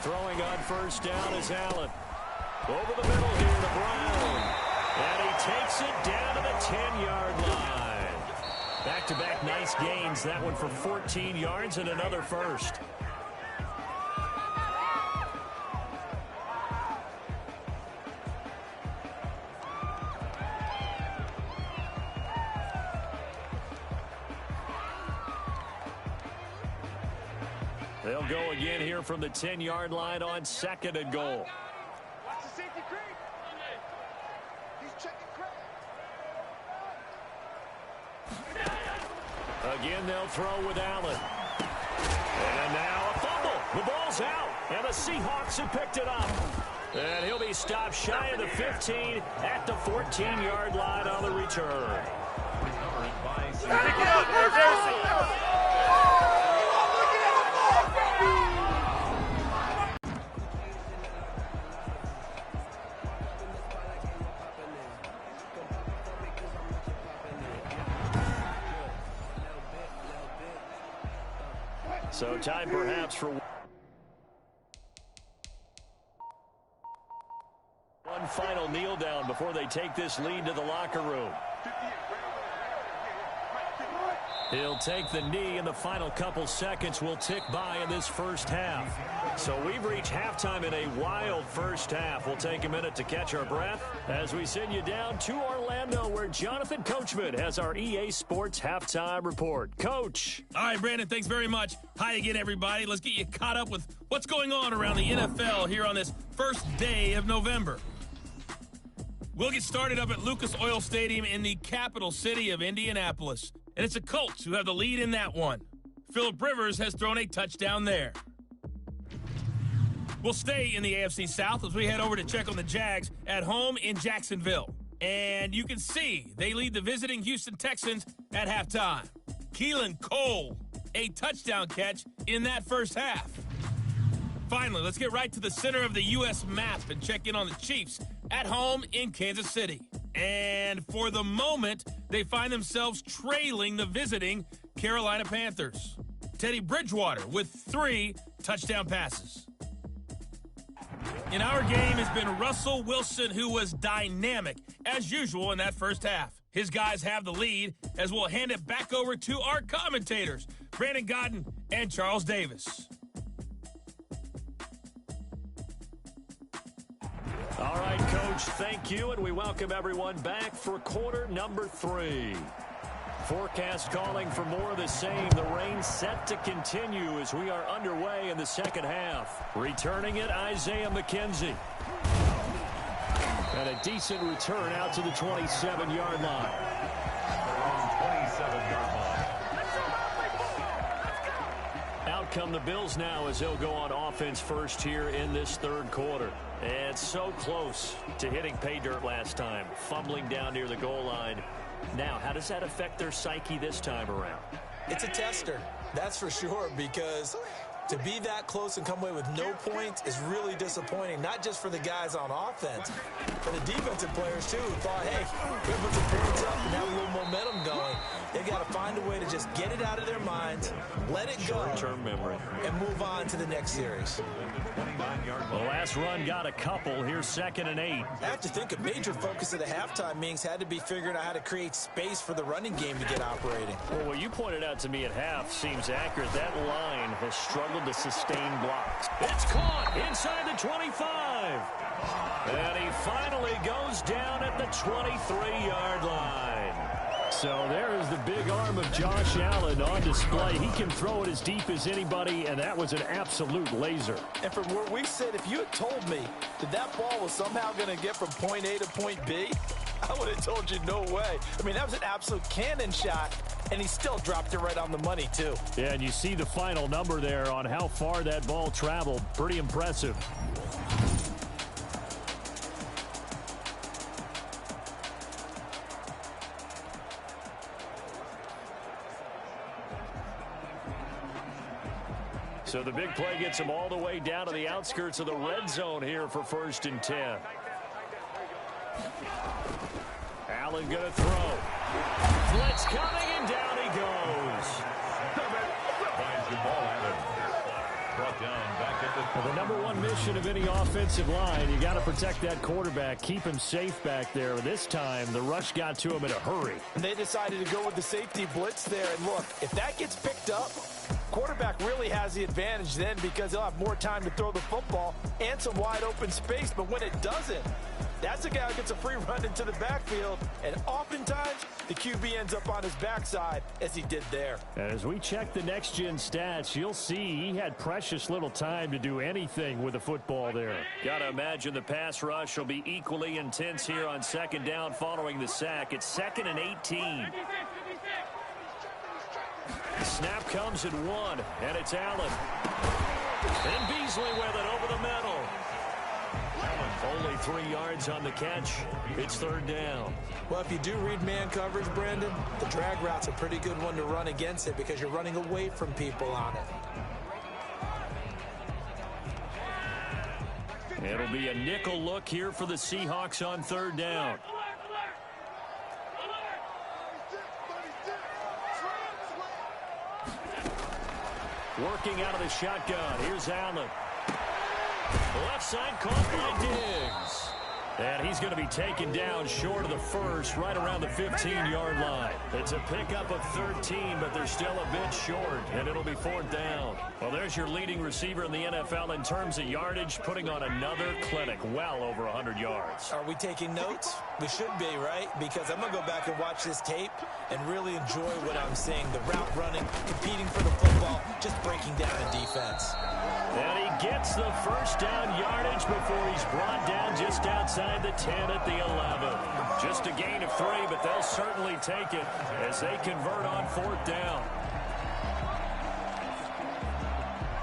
Throwing on first down is Allen. Over the middle here to Brown. And he takes it down to the 10-yard line. Back-to-back nice gains. That one for 14 yards and another first. They'll go again here from the 10-yard line on 2nd and goal. Watch the safety creep. He's checking credit. Again, they'll throw with Allen. And now a fumble. The ball's out. And the Seahawks have picked it up. And he'll be stopped shy of the 15 at the 14-yard line on the return. So time perhaps for one final kneel down before they take this lead to the locker room. He'll take the knee, and the final couple seconds will tick by in this first half. So we've reached halftime in a wild first half. We'll take a minute to catch our breath as we send you down to Orlando, where Jonathan Coachman has our EA Sports halftime report. Coach. All right, Brandon, thanks very much. Hi again, everybody. Let's get you caught up with what's going on around the NFL here on this first day of November. We'll get started up at Lucas Oil Stadium in the capital city of Indianapolis. And it's the Colts who have the lead in that one. Phillip Rivers has thrown a touchdown there. We'll stay in the AFC South as we head over to check on the Jags at home in Jacksonville. And you can see they lead the visiting Houston Texans at halftime. Keelan Cole, a touchdown catch in that first half. Finally, let's get right to the center of the U.S. map and check in on the Chiefs at home in Kansas City. And for the moment, they find themselves trailing the visiting Carolina Panthers. Teddy Bridgewater with 3 touchdown passes. In our game has been Russell Wilson, who was dynamic, as usual, in that first half. His guys have the lead, as we'll hand it back over to our commentators, Brandon Godden and Charles Davis. All right, Coach, thank you, and we welcome everyone back for quarter number 3. Forecast calling for more of the same. The rain set to continue as we are underway in the second half. Returning it, Isaiah McKenzie. And a decent return out to the 27-yard line. 27-yard line. Out come the Bills now as they'll go on offense first here in this third quarter. And so close to hitting pay dirt last time. Fumbling down near the goal line. Now, how does that affect their psyche this time around? It's a tester, that's for sure, because to be that close and come away with no points is really disappointing, not just for the guys on offense, for the defensive players, too, who thought, hey, we're going to put some points up and have a little momentum going. They got to find a way to just get it out of their minds, let it go, short-term memory, and move on to the next series. The last run got a couple. Here's 2nd and 8. I have to think a major focus of the halftime meetings had to be figuring out how to create space for the running game to get operating. Well, what you pointed out to me at half seems accurate. That line has struggled to sustain blocks. It's caught inside the 25. And he finally goes down at the 23-yard line. So there is the big arm of Josh Allen on display. He can throw it as deep as anybody, and that was an absolute laser. And from where we sit, if you had told me that that ball was somehow going to get from point A to point B, I would have told you no way. I mean, that was an absolute cannon shot, and he still dropped it right on the money, too. Yeah, and you see the final number there on how far that ball traveled. Pretty impressive. So the big play gets him all the way down to the outskirts of the red zone here for 1st and 10. Allen going to throw. Blitz coming, and down he goes. Finds the ball at him. Brought down back at the... Well, the number one mission of any offensive line, you got to protect that quarterback, keep him safe back there. This time, the rush got to him in a hurry. And they decided to go with the safety blitz there. And look, if that gets picked up, quarterback really has the advantage then because he'll have more time to throw the football and some wide open space. But when it doesn't, that's a guy who gets a free run into the backfield. And oftentimes, the QB ends up on his backside as he did there. As we check the next-gen stats, you'll see he had precious little time to do anything with the football there. Got to imagine the pass rush will be equally intense here on 2nd down following the sack. It's 2nd and 18. Snap comes at 1, and it's Allen. And Beasley with it over the middle. Only 3 yards on the catch. It's 3rd down. Well, if you do read man coverage, Brandon, the drag route's a pretty good one to run against it because you're running away from people on it. It'll be a nickel look here for the Seahawks on 3rd down. Working out of the shotgun. Here's Allen. Left side caught by Diggs. And he's going to be taken down short of the first, right around the 15-yard line. It's a pickup of 13, but they're still a bit short, and it'll be 4th down. Well, there's your leading receiver in the NFL in terms of yardage, putting on another clinic, well over 100 yards. Are we taking notes? We should be, right? Because I'm going to go back and watch this tape and really enjoy what I'm seeing. The route running, competing for the football, just breaking down a defense. And he gets the 1st down yardage before he's brought down just outside the 10 at the 11. Just a gain of 3, but they'll certainly take it as they convert on 4th down.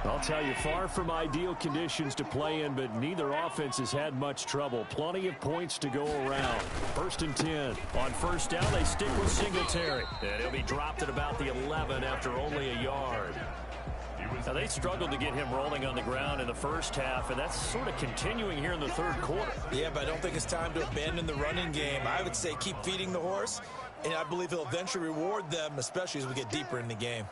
I'll tell you, far from ideal conditions to play in, but neither offense has had much trouble. Plenty of points to go around. 1st and 10. On 1st down, they stick with Singletary. And he'll be dropped at about the 11 after only a yard. Now, they struggled to get him rolling on the ground in the first half, and that's sort of continuing here in the 3rd quarter. Yeah, but I don't think it's time to abandon the running game. I would say keep feeding the horse, and I believe he'll eventually reward them, especially as we get deeper in the game.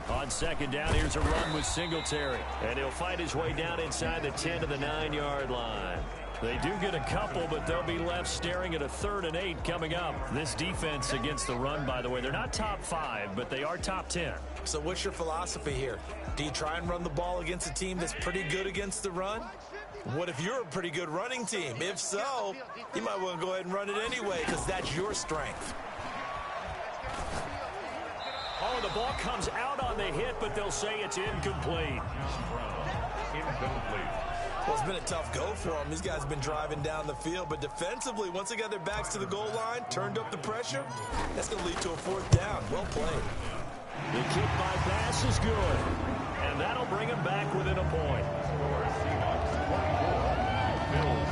On 2nd down, here's a run with Singletary, and he'll fight his way down inside the 10 to the 9-yard line. They do get a couple, but they'll be left staring at a 3rd and 8 coming up. This defense against the run, by the way, they're not top 5, but they are top 10. So what's your philosophy here? Do you try and run the ball against a team that's pretty good against the run? What if you're a pretty good running team? If so, you might want to go ahead and run it anyway because that's your strength. Oh, the ball comes out on the hit, but they'll say it's incomplete. Incomplete. Well, it's been a tough go for them. These guys have been driving down the field, but defensively, once they got their backs to the goal line, turned up the pressure, that's going to lead to a fourth down. Well played. The kick by pass is good, and that'll bring him back within a point. Bills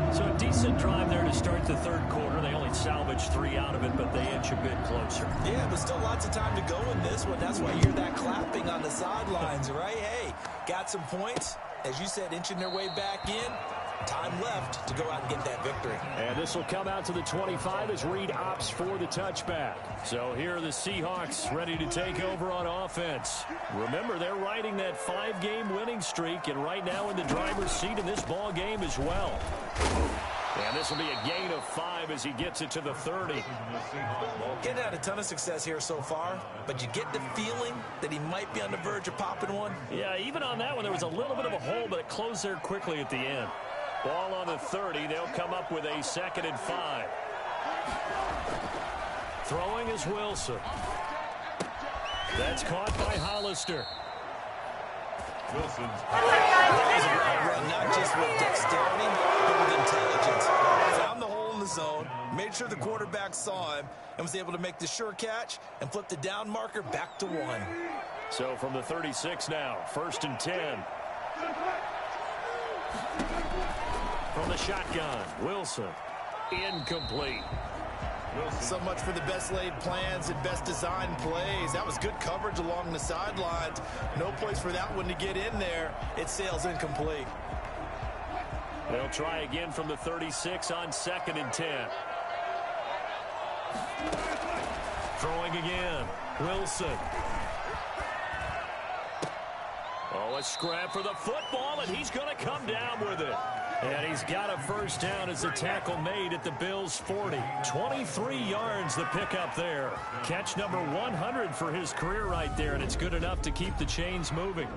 23. So a decent drive there to start the third quarter. They only salvaged 3 out of it, but they inch a bit closer. Yeah, but still lots of time to go in this one. That's why you hear that clapping on the sidelines, right? Hey, got some points. As you said, inching their way back in. Time left to go out and get that victory. And this will come out to the 25 as Reed opts for the touchback. So here are the Seahawks ready to take over on offense. Remember, they're riding that 5-game winning streak, and right now in the driver's seat in this ball game as well. And this will be a gain of 5 as he gets it to the 30. Getting had a ton of success here so far, but you get the feeling that he might be on the verge of popping one. Yeah, even on that one, there was a little bit of a hole, but it closed there quickly at the end. Ball on the 30. They'll come up with a 2nd and 5. Throwing is Wilson. That's caught by Hollister. Wilson's Run not just with dexterity, but with intelligence. Found the hole in the zone, made sure the quarterback saw him, and was able to make the sure catch and flip the down marker back to 1. So from the 36 now, 1st and 10. From the shotgun, Wilson. Incomplete. So much for the best laid plans and best designed plays. That was good coverage along the sidelines. No place for that one to get in there. It sails incomplete. They'll try again from the 36 on 2nd and 10. Throwing again, Wilson. Oh, a scrap for the football, and he's going to come down with it. And he's got a first down as the tackle made at the Bills' 40. 23 yards the pickup there. Catch number 100 for his career right there, and it's good enough to keep the chains moving.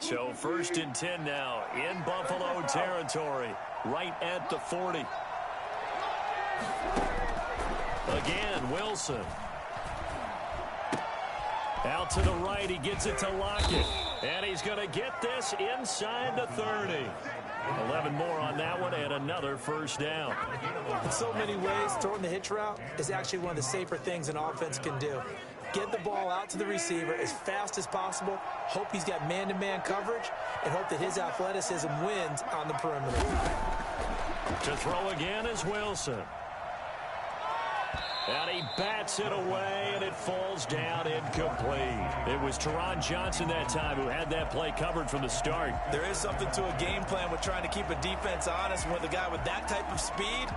So 1st and 10 now in Buffalo territory, right at the 40. Again, Wilson. Out to the right, he gets it to Lockett. And he's going to get this inside the 30. 11 more on that one and another first down. In so many ways, throwing the hitch route is actually one of the safer things an offense can do. Get the ball out to the receiver as fast as possible, hope he's got man-to-man coverage, and hope that his athleticism wins on the perimeter. To throw again is Wilson. And he bats it away, and it falls down incomplete. It was Teron Johnson that time who had that play covered from the start. There is something to a game plan with trying to keep a defense honest. With a guy with that type of speed,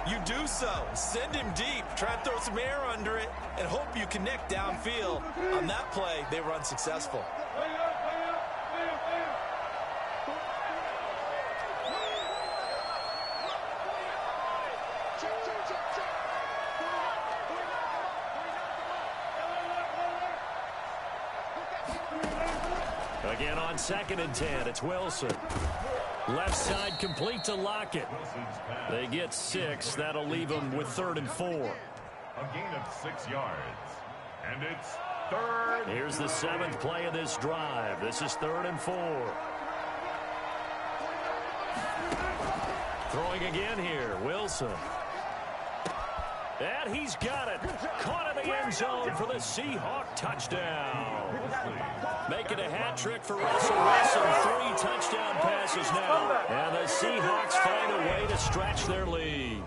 you do so. Send him deep. Try and throw some air under it and hope you connect downfield. On that play, they were unsuccessful. Again on 2nd and 10, it's Wilson. Left side complete to Lockett. They get 6. That'll leave them with 3rd and 4. a gain of 6 yards. And it's 3rd. Here's the 7th play of this drive. This is 3rd and 4. Throwing again here, Wilson. And he's got it. Caught in the end zone for the Seahawk touchdown. Making a hat trick for Russell Wilson. 3 touchdown passes now. And the Seahawks find a way to stretch their lead.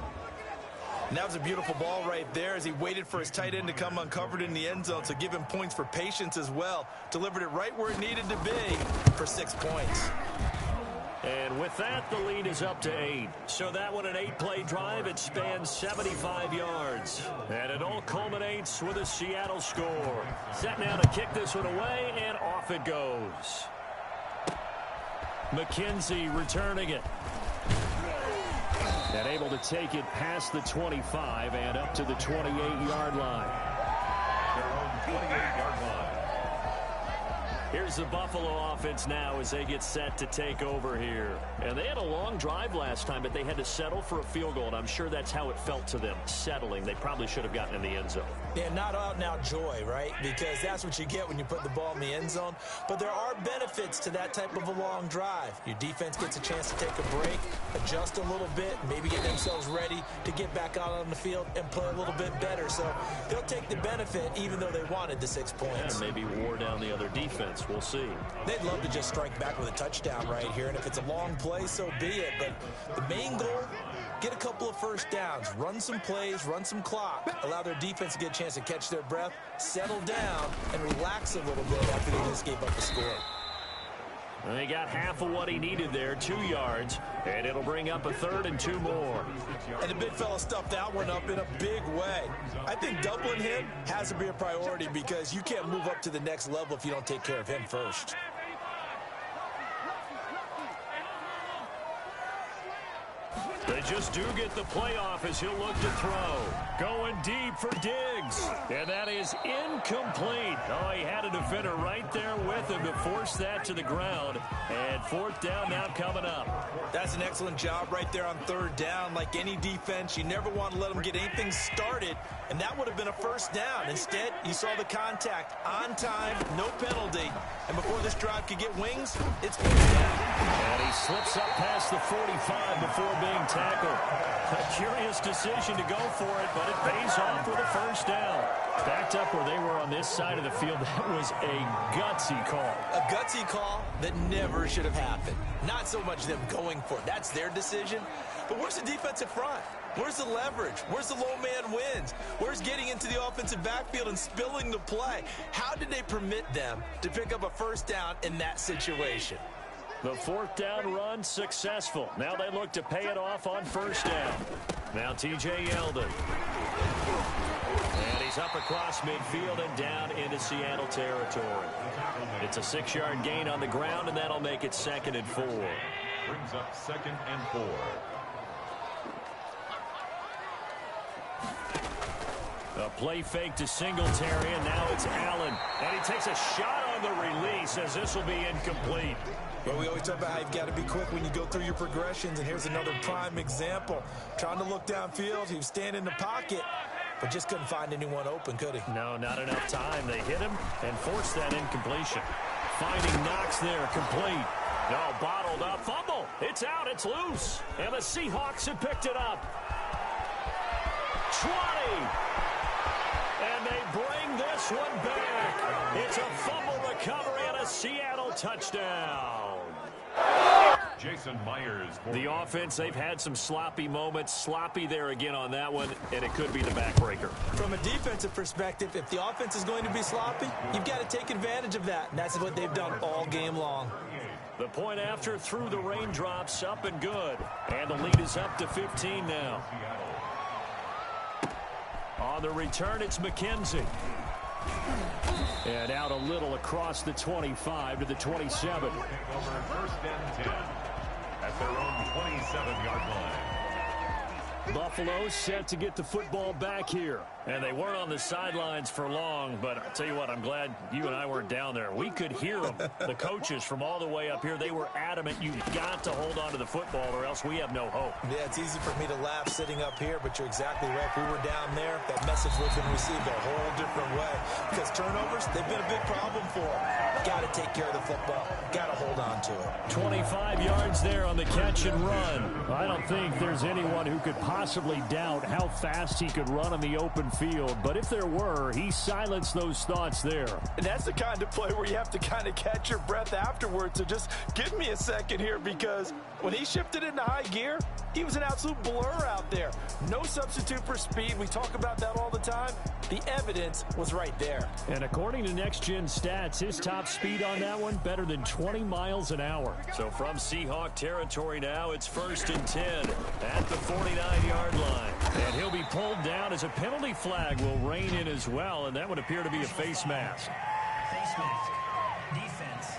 And that was a beautiful ball right there as he waited for his tight end to come uncovered in the end zone, so give him points for patience as well. Delivered it right where it needed to be for 6 points. And with that, the lead is up to 8. So that one, an 8-play drive. It spans 75 yards. And it all culminates with a Seattle score. Set now to kick this one away, and off it goes. McKenzie returning it. And able to take it past the 25 and up to the 28-yard line. Their own 28-yard line. Here's the Buffalo offense now as they get set to take over here. And they had a long drive last time, but they had to settle for a field goal, and I'm sure that's how it felt to them, settling. They probably should have gotten in the end zone. Yeah, not out now joy, right? Because that's what you get when you put the ball in the end zone. But there are benefits to that type of a long drive. Your defense gets a chance to take a break, adjust a little bit, maybe get themselves ready to get back out on the field and play a little bit better. So they'll take the benefit even though they wanted the 6 points. Yeah, maybe wore down the other defense. We'll see. They'd love to just strike back with a touchdown right here, and if it's a long play, so be it. But the main goal, get a couple of first downs, run some plays, run some clock, allow their defense to get a chance to catch their breath, settle down, and relax a little bit after they just gave up a score. And they got half of what he needed there, 2 yards, and it'll bring up a 3rd and 2 more. And the big fella stuffed that one up in a big way. I think doubling him has to be a priority because you can't move up to the next level if you don't take care of him first. They just do get the playoff as he'll look to throw. Going deep for Diggs. And that is incomplete. Oh, he had a defender right there with him to force that to the ground. And 4th down now coming up. That's an excellent job right there on 3rd down. Like any defense, you never want to let them get anything started. And that would have been a 1st down. Instead, you saw the contact on time, no penalty. And before this drive could get wings, it's 1st down. And he slips up past the 45 before being tackled. A curious decision to go for it, but it pays off with a 1st down. Backed up where they were on this side of the field, that was a gutsy call. A gutsy call that never should have happened. Not so much them going for it. That's their decision. But where's the defensive front? Where's the leverage? Where's the low man wins? Where's getting into the offensive backfield and spilling the play? How did they permit them to pick up a 1st down in that situation? The 4th down run successful. Now they look to pay it off on 1st down. Now T.J. Yeldon. And he's up across midfield and down into Seattle territory. It's a 6-yard gain on the ground, and that'll make it 2nd and 4. Brings up 2nd and 4. A play fake to Singletary, and now it's Allen. And he takes a shot on the release as this will be incomplete. Well, we always talk about how you've got to be quick when you go through your progressions, and here's another prime example. Trying to look downfield, he was standing in the pocket, but just couldn't find anyone open, could he? No, not enough time. They hit him and forced that incompletion. Finding Knox there, complete. No, bottled up, fumble. It's out, it's loose. And the Seahawks have picked it up. 20. And they bring this one back. It's a fumble recovery and a Seattle touchdown. Jason Myers. The offense, they've had some sloppy moments. Sloppy there again on that one, and it could be the backbreaker. From a defensive perspective, if the offense is going to be sloppy, you've got to take advantage of that. And that's what they've done all game long. The point after through the raindrops, up and good. And the lead is up to 15 now. On the return, it's McKenzie. And out a little across the 25 to the 27. Over 1st and 10 at their own 27-yard line. Buffalo set to get the football back here. And they weren't on the sidelines for long, but I'll tell you what, I'm glad you and I weren't down there. We could hear them. The coaches from all the way up here, they were adamant, you've got to hold on to the football or else we have no hope. Yeah, it's easy for me to laugh sitting up here, but you're exactly right. If we were down there, that message would have been received a whole different way. Because turnovers, they've been a big problem for them. Got to take care of the football. Got to hold on to it. 25 yards there on the catch and run. I don't think there's anyone who could possibly doubt how fast he could run on the open field, but if there were, he silenced those thoughts there. And that's the kind of play where you have to kind of catch your breath afterwards. So just give me a second here, because when he shifted into high gear, he was an absolute blur out there. No substitute for speed. We talk about that all the time. The evidence was right there. And according to Next Gen Stats, his top speed on that one better than 20 miles an hour. So from Seahawk territory now, it's 1st and 10 at the 49-yard line. And he'll be pulled down as a penalty flag will rein in as well, and that would appear to be a face mask. Face mask. Defense.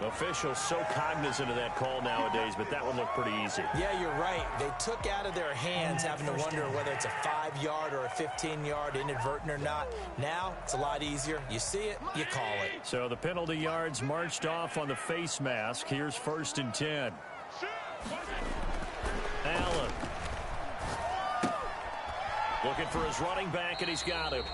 Officials so cognizant of that call nowadays, but that would look pretty easy. Yeah, you're right. They took out of their hands having to wonder whether it's a 5-yard or a 15-yard, inadvertent or not. Now, it's a lot easier. You see it, you call it. So the penalty yards marched off on the face mask. Here's 1st and 10. Allen. Looking for his running back, and he's got him.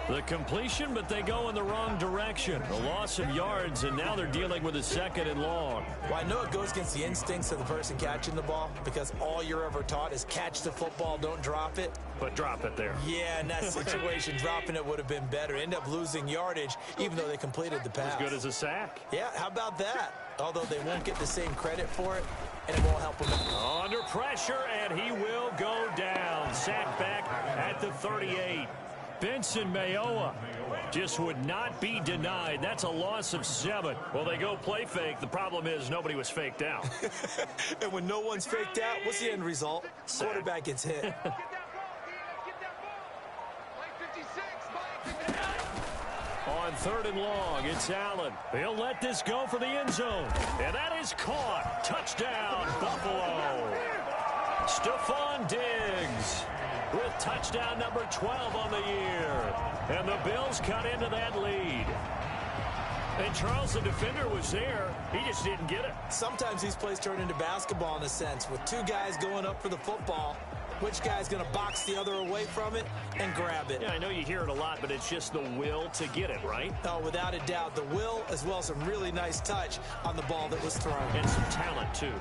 The completion, but they go in the wrong direction. A loss of yards, and now they're dealing with a 2nd and long. Well, I know it goes against the instincts of the person catching the ball because all you're ever taught is catch the football, don't drop it. But drop it there. Yeah, in that situation, dropping it would have been better. End up losing yardage, even though they completed the pass. As good as a sack. Yeah, how about that? Although they won't get the same credit for it, and it won't help them. Under pressure, and he will go down. Sacked back at the 38. Benson Mayowa just would not be denied. That's a loss of 7. Well, they go play fake. The problem is nobody was faked out. And when no one's faked out, what's the end result? Quarterback gets hit. On 3rd and long, it's Allen. He'll let this go for the end zone. And that is caught. Touchdown, Buffalo. Stephon Diggs with touchdown number 12 on the year. And the Bills cut into that lead. And Charles, the defender, was there. He just didn't get it. Sometimes these plays turn into basketball in a sense, with 2 guys going up for the football. Which guy's going to box the other away from it and grab it? Yeah, I know you hear it a lot, but it's just the will to get it, right? Oh, without a doubt. The will, as well as some really nice touch on the ball that was thrown. And some talent, too.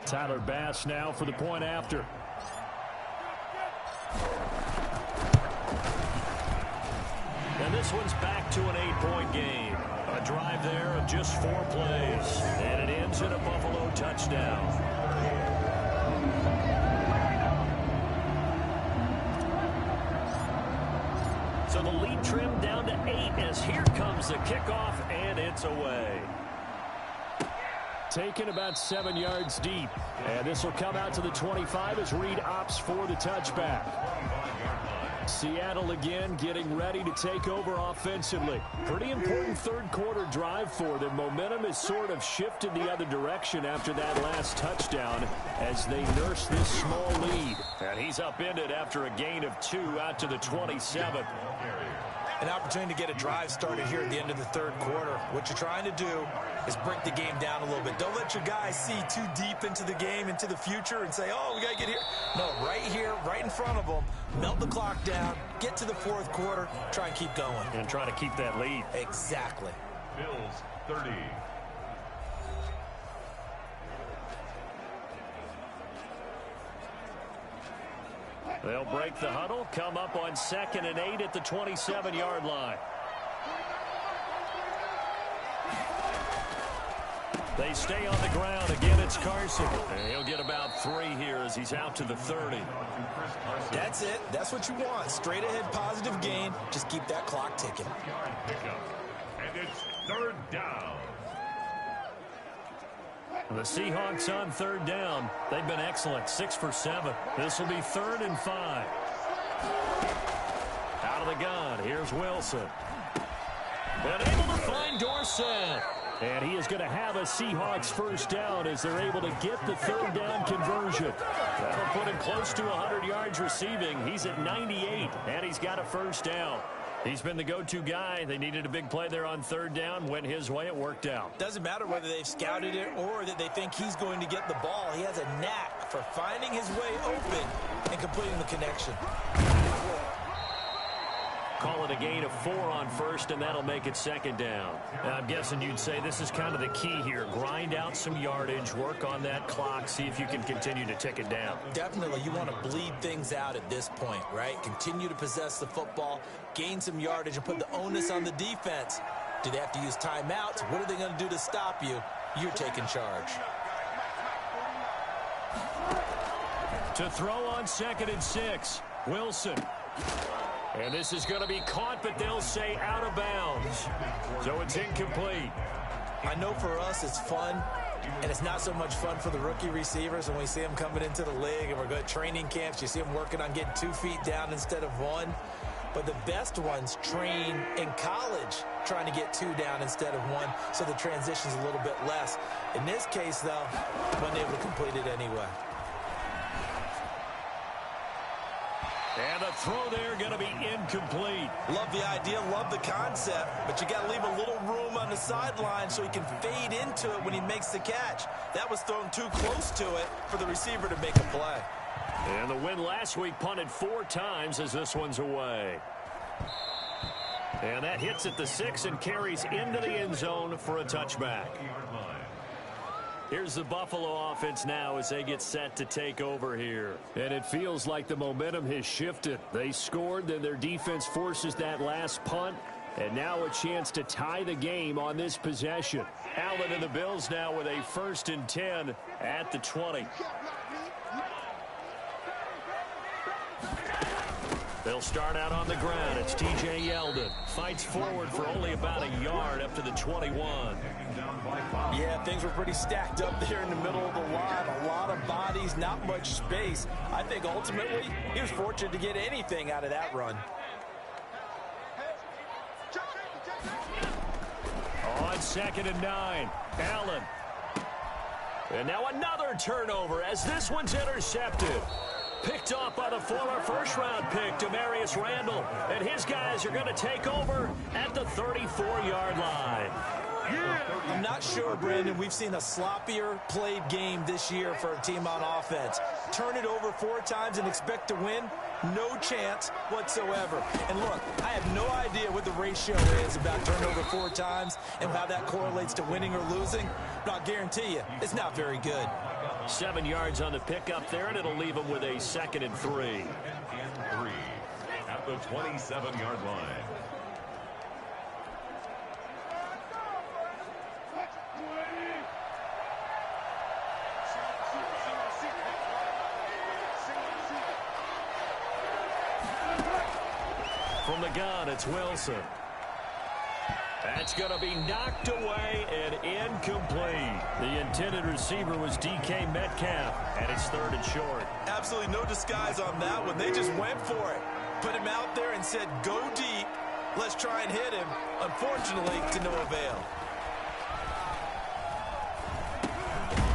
Tyler Bass now for the point after. And this one's back to an 8-point game. A drive there of just 4 plays. And it ends in a Buffalo touchdown. So the lead trimmed down to 8 as here comes the kickoff, and it's away. Taken about 7 yards deep. And this will come out to the 25 as Reed opts for the touchback. Seattle again getting ready to take over offensively. Pretty important 3rd quarter drive for them. Momentum has sort of shifted the other direction after that last touchdown as they nurse this small lead. And he's upended after a gain of 2 out to the 27. An opportunity to get a drive started here at the end of the 3rd quarter. What you're trying to do is break the game down a little bit. Don't let your guys see too deep into the game, into the future, and say, oh, we got to get here. No, right here, right in front of them, melt the clock down, get to the 4th quarter, try and keep going. And try to keep that lead. Exactly. Bills 30. They'll break the huddle, come up on 2nd and 8 at the 27-yard line. They stay on the ground. Again, it's Carson. And he'll get about 3 here as he's out to the 30. That's it. That's what you want. Straight ahead positive gain. Just keep that clock ticking. And it's 3rd down. The Seahawks on 3rd down. They've been excellent. 6 for 7. This will be 3rd and 5. Out of the gun. Here's Wilson. And able to find Dorsett. And he is going to have a Seahawks 1st down as they're able to get the 3rd down conversion. That'll put him close to 100 yards receiving. He's at 98, and he's got a 1st down. He's been the go-to guy. They needed a big play there on 3rd down. Went his way. It worked out. Doesn't matter whether they've scouted it or that they think he's going to get the ball. He has a knack for finding his way open and completing the connection. Call it a gain of 4 on 1st, and that'll make it 2nd down. Now, I'm guessing you'd say this is kind of the key here. Grind out some yardage, work on that clock, see if you can continue to tick it down. Definitely, you want to bleed things out at this point, right? Continue to possess the football, gain some yardage, and put the onus on the defense. Do they have to use timeouts? What are they going to do to stop you? You're taking charge. To throw on 2nd and 6. Wilson. And this is going to be caught, but they'll say out of bounds. So it's incomplete. I know for us it's fun, and it's not so much fun for the rookie receivers when we see them coming into the league and we're going to training camps. You see them working on getting 2 feet down instead of 1. But the best ones train in college trying to get 2 down instead of 1, so the transition's a little bit less. In this case, though, wasn't able to complete it anyway. And the throw there going to be incomplete. Love the idea, love the concept, but you got to leave a little room on the sideline so he can fade into it when he makes the catch. That was thrown too close to it for the receiver to make a play. And the win last week punted 4 times as this one's away. And that hits at the 6 and carries into the end zone for a touchback. Here's the Buffalo offense now as they get set to take over here. And it feels like the momentum has shifted. They scored, then their defense forces that last punt. And now a chance to tie the game on this possession. Allen and the Bills now with a 1st and 10 at the 20. They'll start out on the ground. It's T.J. Yeldon. Fights forward for only about a yard up to the 21. Yeah, things were pretty stacked up there in the middle of the line. A lot of bodies, not much space. I think ultimately he was fortunate to get anything out of that run. On 2nd and 9, Allen. And now another turnover as this one's intercepted. Picked off by the former first-round pick, Demarius Randall. And his guys are going to take over at the 34-yard line. I'm not sure, Brandon, we've seen a sloppier played game this year for a team on offense. Turn it over 4 times and expect to win? No chance whatsoever. And look, I have no idea what the ratio is about turnover 4 times and how that correlates to winning or losing. But I'll guarantee you, it's not very good. 7 yards on the pickup there, and it'll leave them with a 2nd and 3. At the 27-yard line. From the gun, it's Wilson. That's going to be knocked away and incomplete. The intended receiver was D.K. Metcalf, and it's 3rd and short. Absolutely no disguise on that one. They just went for it. Put him out there and said, go deep. Let's try and hit him. Unfortunately, to no avail.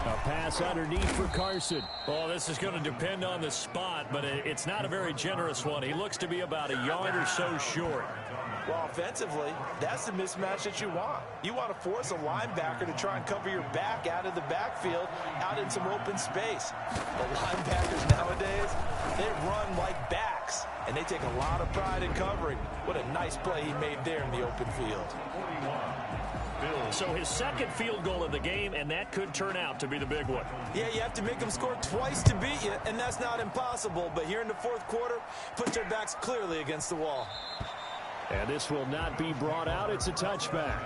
A pass underneath for Carson. Well, this is going to depend on the spot, but it's not a very generous one. He looks to be about a yard or so short. Well, offensively, that's the mismatch that you want. You want to force a linebacker to try and cover your back out of the backfield, out in some open space. The linebackers nowadays, they run like backs, and they take a lot of pride in covering. What a nice play he made there in the open field. So his 2nd field goal of the game, and that could turn out to be the big one. Yeah, you have to make them score twice to beat you, and that's not impossible. But here in the 4th quarter, put their backs clearly against the wall. And this will not be brought out. It's a touchback.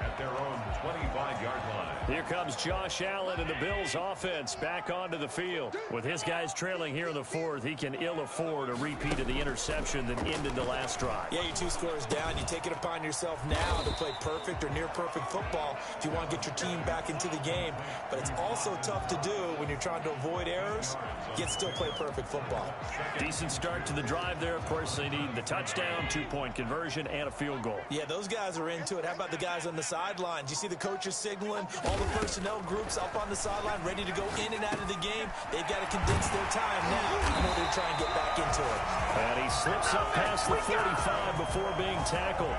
At their own 25-yard line. Here comes Josh Allen and the Bills offense back onto the field. With his guys trailing here in the 4th, he can ill afford a repeat of the interception that ended the last drive. Yeah, you're 2 scores down. You take it upon yourself now to play perfect or near perfect football if you want to get your team back into the game. But it's also tough to do when you're trying to avoid errors, yet still play perfect football. Decent start to the drive there. Of course, they need the touchdown, 2-point conversion, and a field goal. Yeah, those guys are into it. How about the guys on the sidelines? You see the coaches signaling, all the personnel groups up on the sideline ready to go in and out of the game. They've got to condense their time now in order to try and get back into it. And he slips up past the 45 before being tackled.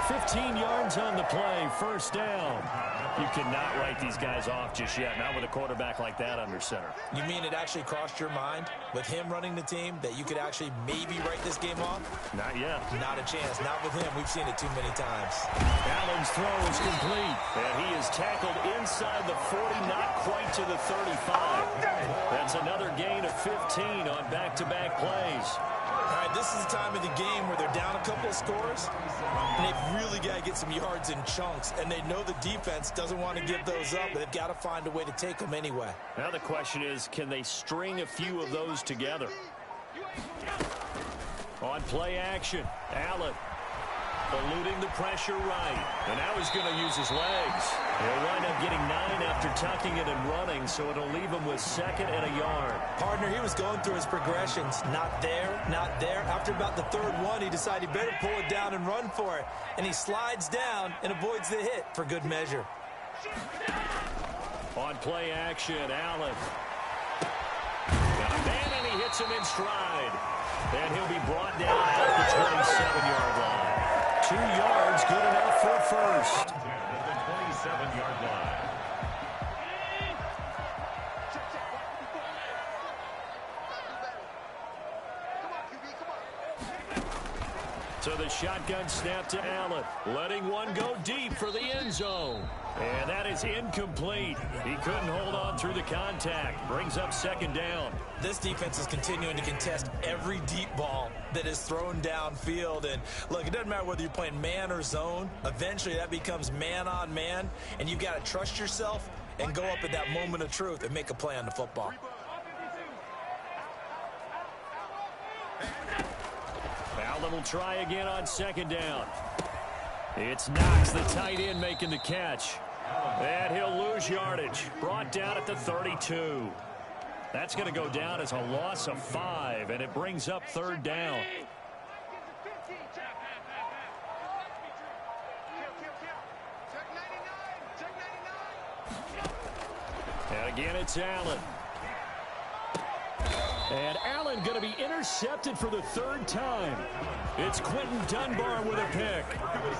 15 yards on the play, 1st down. You cannot write these guys off just yet, not with a quarterback like that under center. You mean it actually crossed your mind with him running the team that you could actually maybe write this game off? Not yet. Not a chance. Not with him. We've seen it too many times. Allen's throw is complete, and he is tackled inside the 40, not quite to the 35. That's another gain of 15 on back-to-back plays. All right, this is the time of the game where they're down a couple of scores, and they've really got to get some yards in chunks, and they know the defense doesn't want to give those up, but they've got to find a way to take them anyway. Now the question is, can they string a few of those together? On play action, Allen eluding the pressure right. And now he's going to use his legs. He'll wind up getting 9 after tucking it and running, so it'll leave him with 2nd and a yard. Partner, he was going through his progressions. Not there, not there. After about the 3rd one, he decided he better pull it down and run for it. And he slides down and avoids the hit for good measure. On play action, Allen. Got a man, and he hits him in stride. And he'll be brought down at the 27-yard line. 2 yards, good enough for first. At the 27-yard line. So the shotgun snap to Allen, letting one go deep for the end zone. And that is incomplete. He couldn't hold on through the contact. Brings up 2nd down. This defense is continuing to contest every deep ball that is thrown downfield. And look, it doesn't matter whether you're playing man or zone. Eventually that becomes man on man, and you've got to trust yourself and go up at that moment of truth and make a play on the football. Allen will try again on 2nd down. It's Knox, the tight end, making the catch. And he'll lose yardage. Brought down at the 32. That's going to go down as a loss of 5, and it brings up 3rd down. And again, it's Allen. And Allen going to be intercepted for the 3rd time. It's Quentin Dunbar with a pick.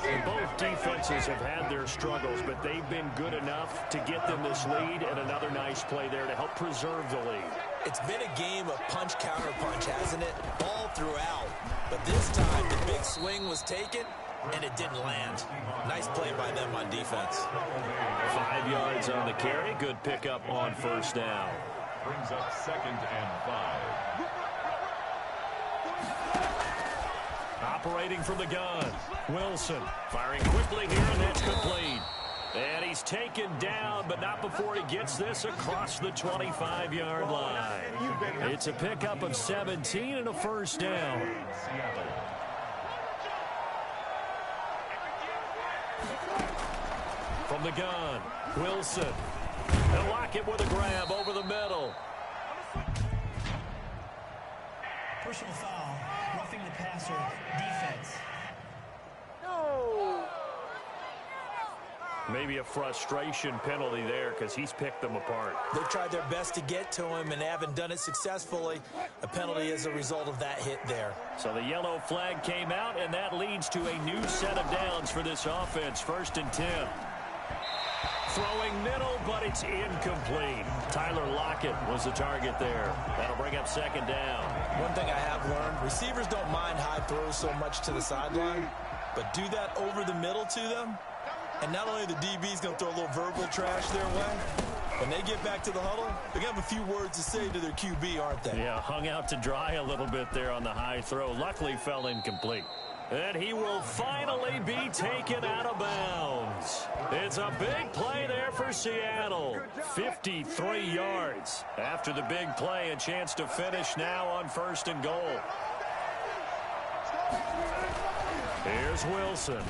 And both defenses have had their struggles, but they've been good enough to get them this lead, and another nice play there to help preserve the lead. It's been a game of punch-counter-punch, hasn't it? All throughout. But this time, the big swing was taken, and it didn't land. Nice play by them on defense. 5 yards on the carry. Good pickup on 1st down. Brings up 2nd and 5. Operating from the gun, Wilson firing quickly here, and that's complete. And he's taken down, but not before he gets this across the 25-yard line. It's a pickup of 17 and a 1st down. From the gun, Wilson. And Lockett with a grab over the middle. Personal foul, roughing the passer, defense. Maybe a frustration penalty there because he's picked them apart. They've tried their best to get to him and haven't done it successfully. A penalty as a result of that hit there. So the yellow flag came out, and that leads to a new set of downs for this offense. 1st and 10. Throwing middle, but it's incomplete. Tyler Lockett was the target there. That'll bring up 2nd down. One thing I have learned, receivers don't mind high throws so much to the sideline, but do that over the middle to them, and not only the DB's going to throw a little verbal trash their way, when they get back to the huddle, they're going to have a few words to say to their QB, aren't they? Yeah, hung out to dry a little bit there on the high throw. Luckily fell incomplete. And he will finally be taken out of bounds. It's a big play there for Seattle. 53 yards. After the big play, a chance to finish now on 1st and goal. Here's Wilson.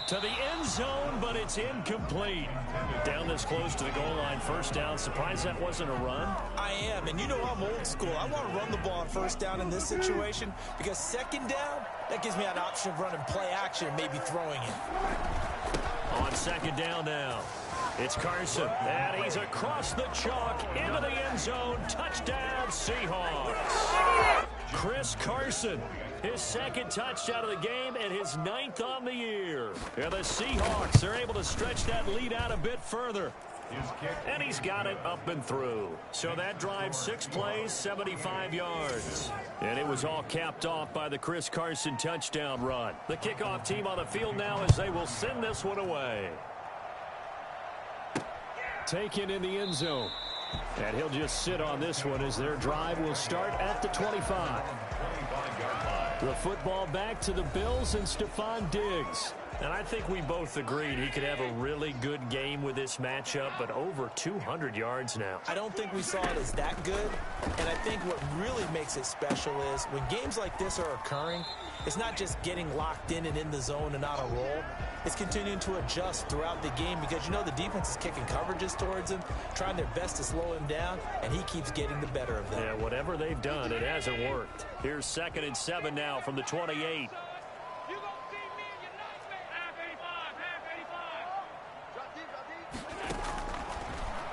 To the end zone, but it's incomplete. Down this close to the goal line, 1st down. Surprised that wasn't a run? I am, and you know I'm old school. I want to run the ball on 1st down in this situation because 2nd down, that gives me an option of running play action and maybe throwing it. On 2nd down now, it's Carson, and he's across the chalk into the end zone. Touchdown, Seahawks. Chris Carson, his 2nd touchdown of the game and his 9th on the year. And the Seahawks are able to stretch that lead out a bit further. And he's got it up and through. So that drive, 6 plays, 75 yards. And it was all capped off by the Chris Carson touchdown run. The kickoff team on the field now as they will send this one away. Taken in the end zone. And he'll just sit on this one as their drive will start at the 25. The football back to the Bills and Stephon Diggs. And I think we both agreed he could have a really good game with this matchup, but over 200 yards now. I don't think we saw it as that good, and I think what really makes it special is when games like this are occurring, it's not just getting locked in and in the zone and on a roll. It's continuing to adjust throughout the game because you know the defense is kicking coverages towards him, trying their best to slow him down, and he keeps getting the better of them. Yeah, whatever they've done, it hasn't worked. Here's 2nd and 7 now from the 28.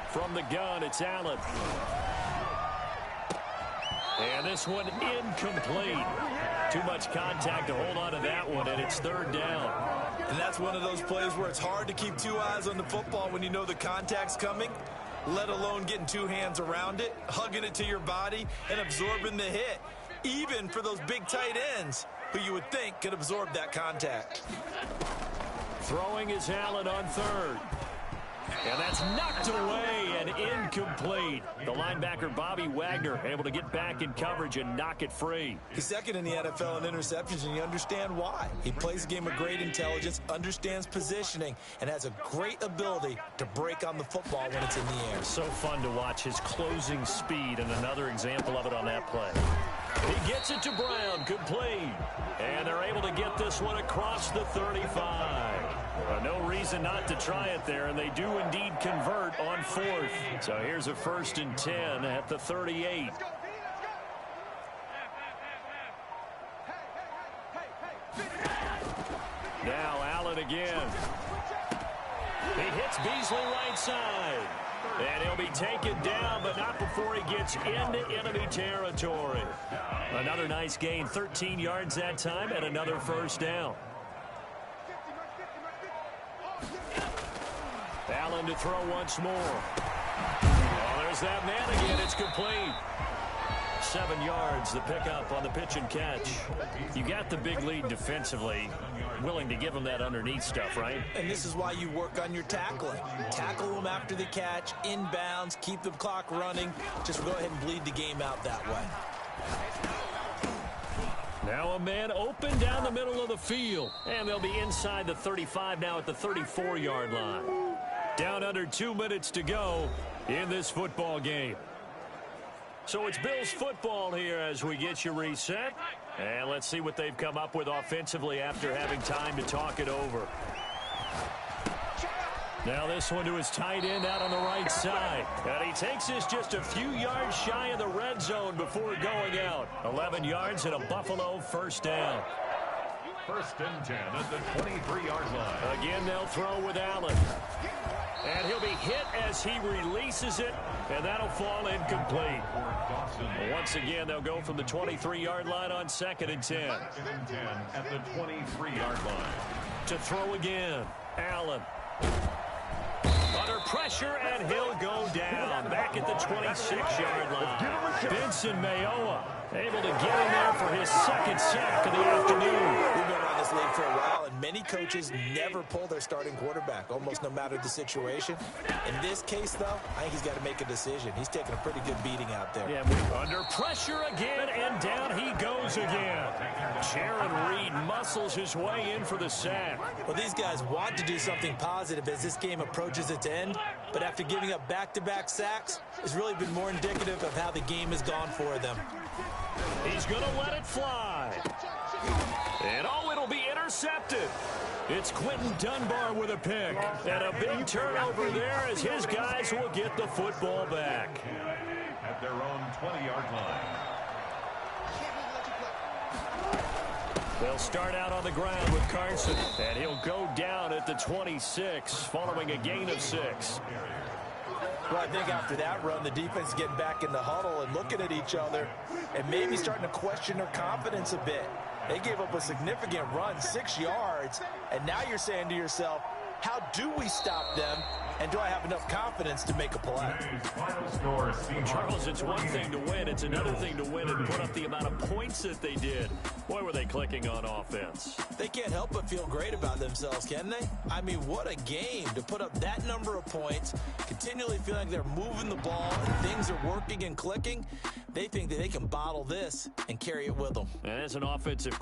From the gun, it's Allen. And this one incomplete. Too much contact to hold on to that one, and it's 3rd down. And that's one of those plays where it's hard to keep 2 eyes on the football when you know the contact's coming, let alone getting 2 hands around it, hugging it to your body, and absorbing the hit, even for those big tight ends who you would think could absorb that contact. Throwing is Allen on 3rd. And that's knocked away and incomplete. The linebacker, Bobby Wagner, able to get back in coverage and knock it free. He's 2nd in the NFL in interceptions, and you understand why. He plays a game of great intelligence, understands positioning, and has a great ability to break on the football when it's in the air. So fun to watch his closing speed, and another example of it on that play. He gets it to Brown, complete. And they're able to get this one across the 35. No reason not to try it there, and they do indeed convert on 4th. So here's a 1st and 10 at the 38. Now Allen again. He hits Beasley right side. And he'll be taken down, but not before he gets into enemy territory. Another nice gain, 13 yards that time, and another 1st down. Allen to throw once more. Oh, there's that man again. It's complete. 7 yards, the pickup on the pitch and catch. You got the big lead defensively. Willing to give him that underneath stuff, right? And this is why you work on your tackling. Tackle them after the catch, inbounds, keep the clock running. Just go ahead and bleed the game out that way. Now a man open down the middle of the field. And they'll be inside the 35 now at the 34-yard line. Down under 2 minutes to go in this football game. So it's Bills football here as we get you reset. And let's see what they've come up with offensively after having time to talk it over. Now this one to his tight end out on the right side. And he takes this just a few yards shy of the red zone before going out. 11 yards and a Buffalo 1st down. 1st and 10 at the 23-yard line. Again, they'll throw with Allen. And he'll be hit as he releases it, and that'll fall incomplete. Once again, they'll go from the 23-yard line on 2nd and 10. 2nd and 10 at the 23-yard line. To throw again, Allen. Under pressure, and he'll go down. Back at the 26-yard line. Vincent Mayoa able to get in there for his 2nd sack of the afternoon. We've been around this league for a while, and many coaches never pull their starting quarterback, almost no matter the situation. In this case, though, I think he's got to make a decision. He's taking a pretty good beating out there. Yeah, under pressure again, and down he goes again. Jaron Reed muscles his way in for the sack. Well, these guys want to do something positive as this game approaches its end, but after giving up back-to-back sacks, it's really been more indicative of how the game has gone for them. He's going to let it fly. And it'll be intercepted. It's Quentin Dunbar with a pick. And a big turnover there as his guys will get the football back. At their own 20-yard line. They'll start out on the ground with Carson. And he'll go down at the 26 following a gain of 6. Well, I think after that run, the defense is getting back in the huddle and looking at each other and maybe starting to question their confidence a bit. They gave up a significant run, 6 yards, and now you're saying to yourself, How do we stop them? And do I have enough confidence to make a play? Charles, it's one thing to win. It's another thing to win and put up the amount of points that they did. Boy, were they clicking on offense. They can't help but feel great about themselves, can they? I mean, what a game to put up that number of points, continually feeling like they're moving the ball and things are working and clicking. They think that they can bottle this and carry it with them. And as an offensive